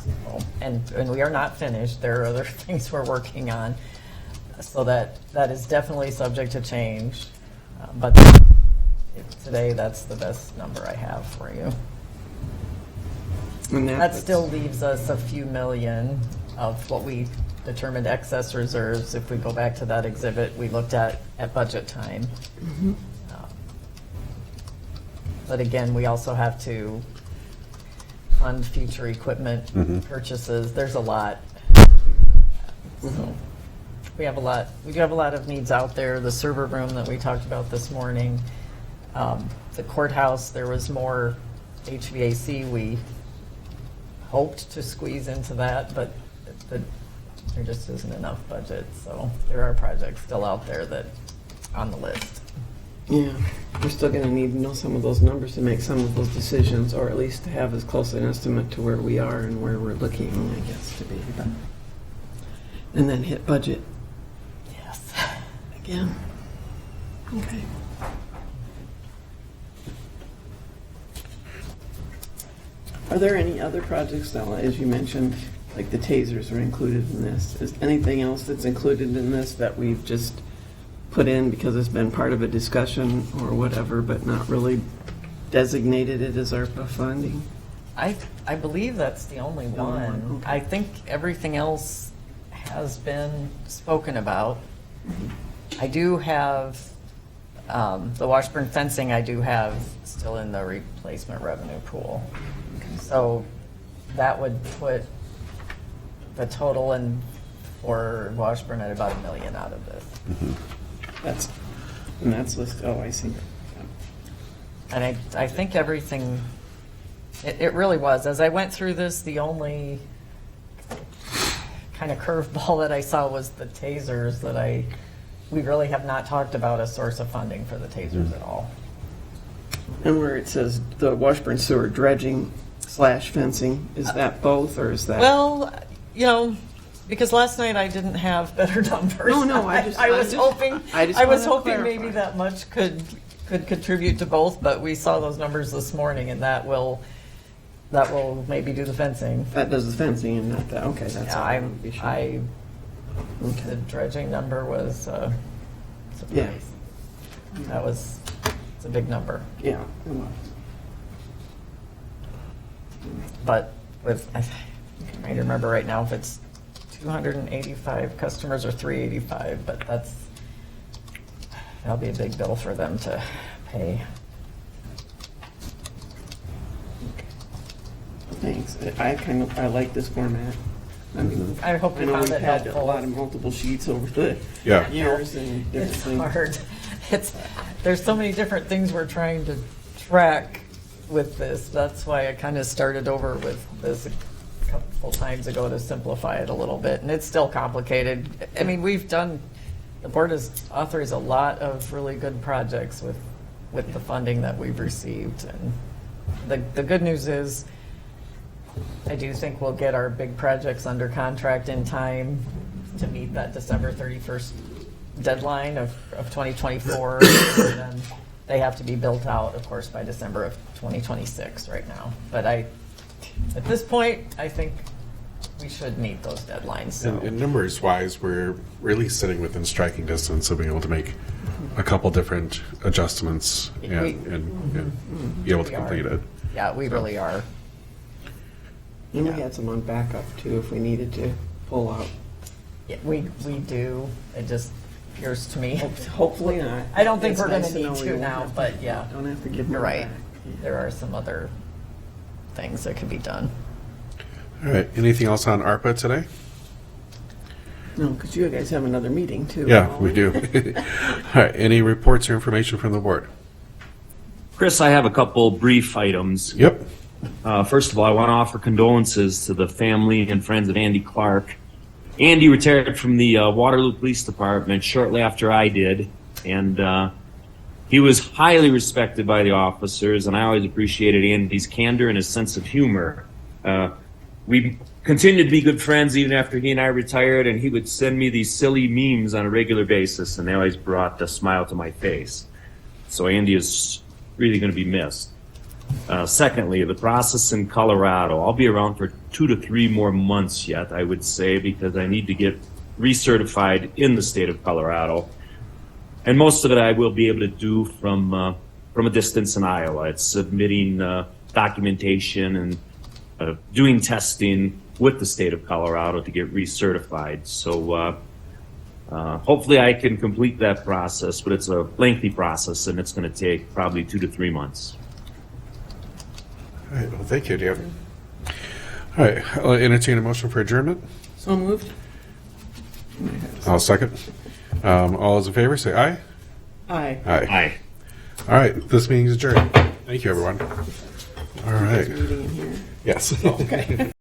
So, and we are not finished. There are other things we're working on, so that is definitely subject to change. But today, that's the best number I have for you. And That still leaves us a few million of what we determined excess reserves. If we go back to that exhibit we looked at budget time. But again, we also have to fund future equipment purchases. There's a lot. So we have a lot. We do have a lot of needs out there. The server room that we talked about this morning, the courthouse, there was more HVAC. We hoped to squeeze into that, but there just isn't enough budget. So there are projects still out there that on the list. Yeah, we're still going to need to know some of those numbers to make some of those decisions, or at least to have as close an estimate to where we are and where we're looking, I guess, to be. And then hit budget. Yes. Again. Okay. Are there any other projects, Stella, as you mentioned, like the tasers are included in this? Is anything else that's included in this that we've just put in because it's been part of a discussion or whatever, but not really designated it as ARPA funding? I believe that's the only one. Okay. I think everything else has been spoken about. I do have, the Washburn fencing I do have still in the replacement revenue pool. So that would put the total in for Washburn at about $1 million out of this. That's listed, oh, I see. And I think everything, it really was. As I went through this, the only kind of curveball that I saw was the tasers we really have not talked about a source of funding for the tasers at all. And where it says the Washburn sewer dredging / fencing, is that both, or is that? Well, because last night I didn't have better numbers. No, I was hoping, I just I was wanna hoping clarify. maybe that much could contribute to both, but we saw those numbers this morning, and that will maybe do the fencing. That does the fencing and not that, okay, that's Yeah, all. I wanted to be sure. The dredging number was a Yeah. surprise. It's a big number. Yeah, it was. But I'm trying to remember right now if it's 285 customers or 385, but that'll be a big bill for them to pay. Thanks. I like this format. I mean, I hope you know found we've it had a helpful. lot of multiple sheets over the Yeah. years and different It's things. hard. There's so many different things we're trying to track with this. That's why I kind of started over with this a couple times ago to simplify it a little bit. And it's still complicated. I mean, the board has authorized a lot of really good projects with the funding that we've received. And the good news is, I do think we'll get our big projects under contract in time to meet that December 31st deadline of 2024. And then they have to be built out, of course, by December of 2026 right now. But at this point, I think we should meet those deadlines. So. And numbers wise, we're really sitting within striking distance of being able to make a couple different adjustments and be able to We are. complete it. Yeah, we really are. And we had some on backup too, if we needed to pull out. Yeah, we do. It just appears to me. Hopefully not. I don't think It's we're going nice to know need we to won't now, have to- but yeah, Don't have to give you're more right. back. There are some other things that could be done. All right. Anything else on ARPA today? No, because you guys have another meeting too. Yeah, we do. All right. Any reports or information from the board? Chris, I have a couple brief items. Yep. First of all, I want to offer condolences to the family and friends of Andy Clark. Andy retired from the Waterloo Police Department shortly after I did, and he was highly respected by the officers, and I always appreciated Andy's candor and his sense of humor. We continued to be good friends even after he and I retired, and he would send me these silly memes on a regular basis, and they always brought a smile to my face. So Andy is really going to be missed. Secondly, the process in Colorado. I'll be around for 2 to 3 more months yet, I would say, because I need to get recertified in the state of Colorado. And most of it I will be able to do from a distance in Iowa. It's submitting documentation and doing testing with the state of Colorado to get recertified. So hopefully I can complete that process, but it's a lengthy process, and it's going to take probably 2 to 3 months. All right. Well, thank you, Dan. All right. I'll entertain a motion for adjournment. So moved? I'll second. All those in favor, say aye. Aye. Aye. Aye. All right. This meeting is adjourned. Thank you, everyone. All right. Meeting in here. Yes. Okay.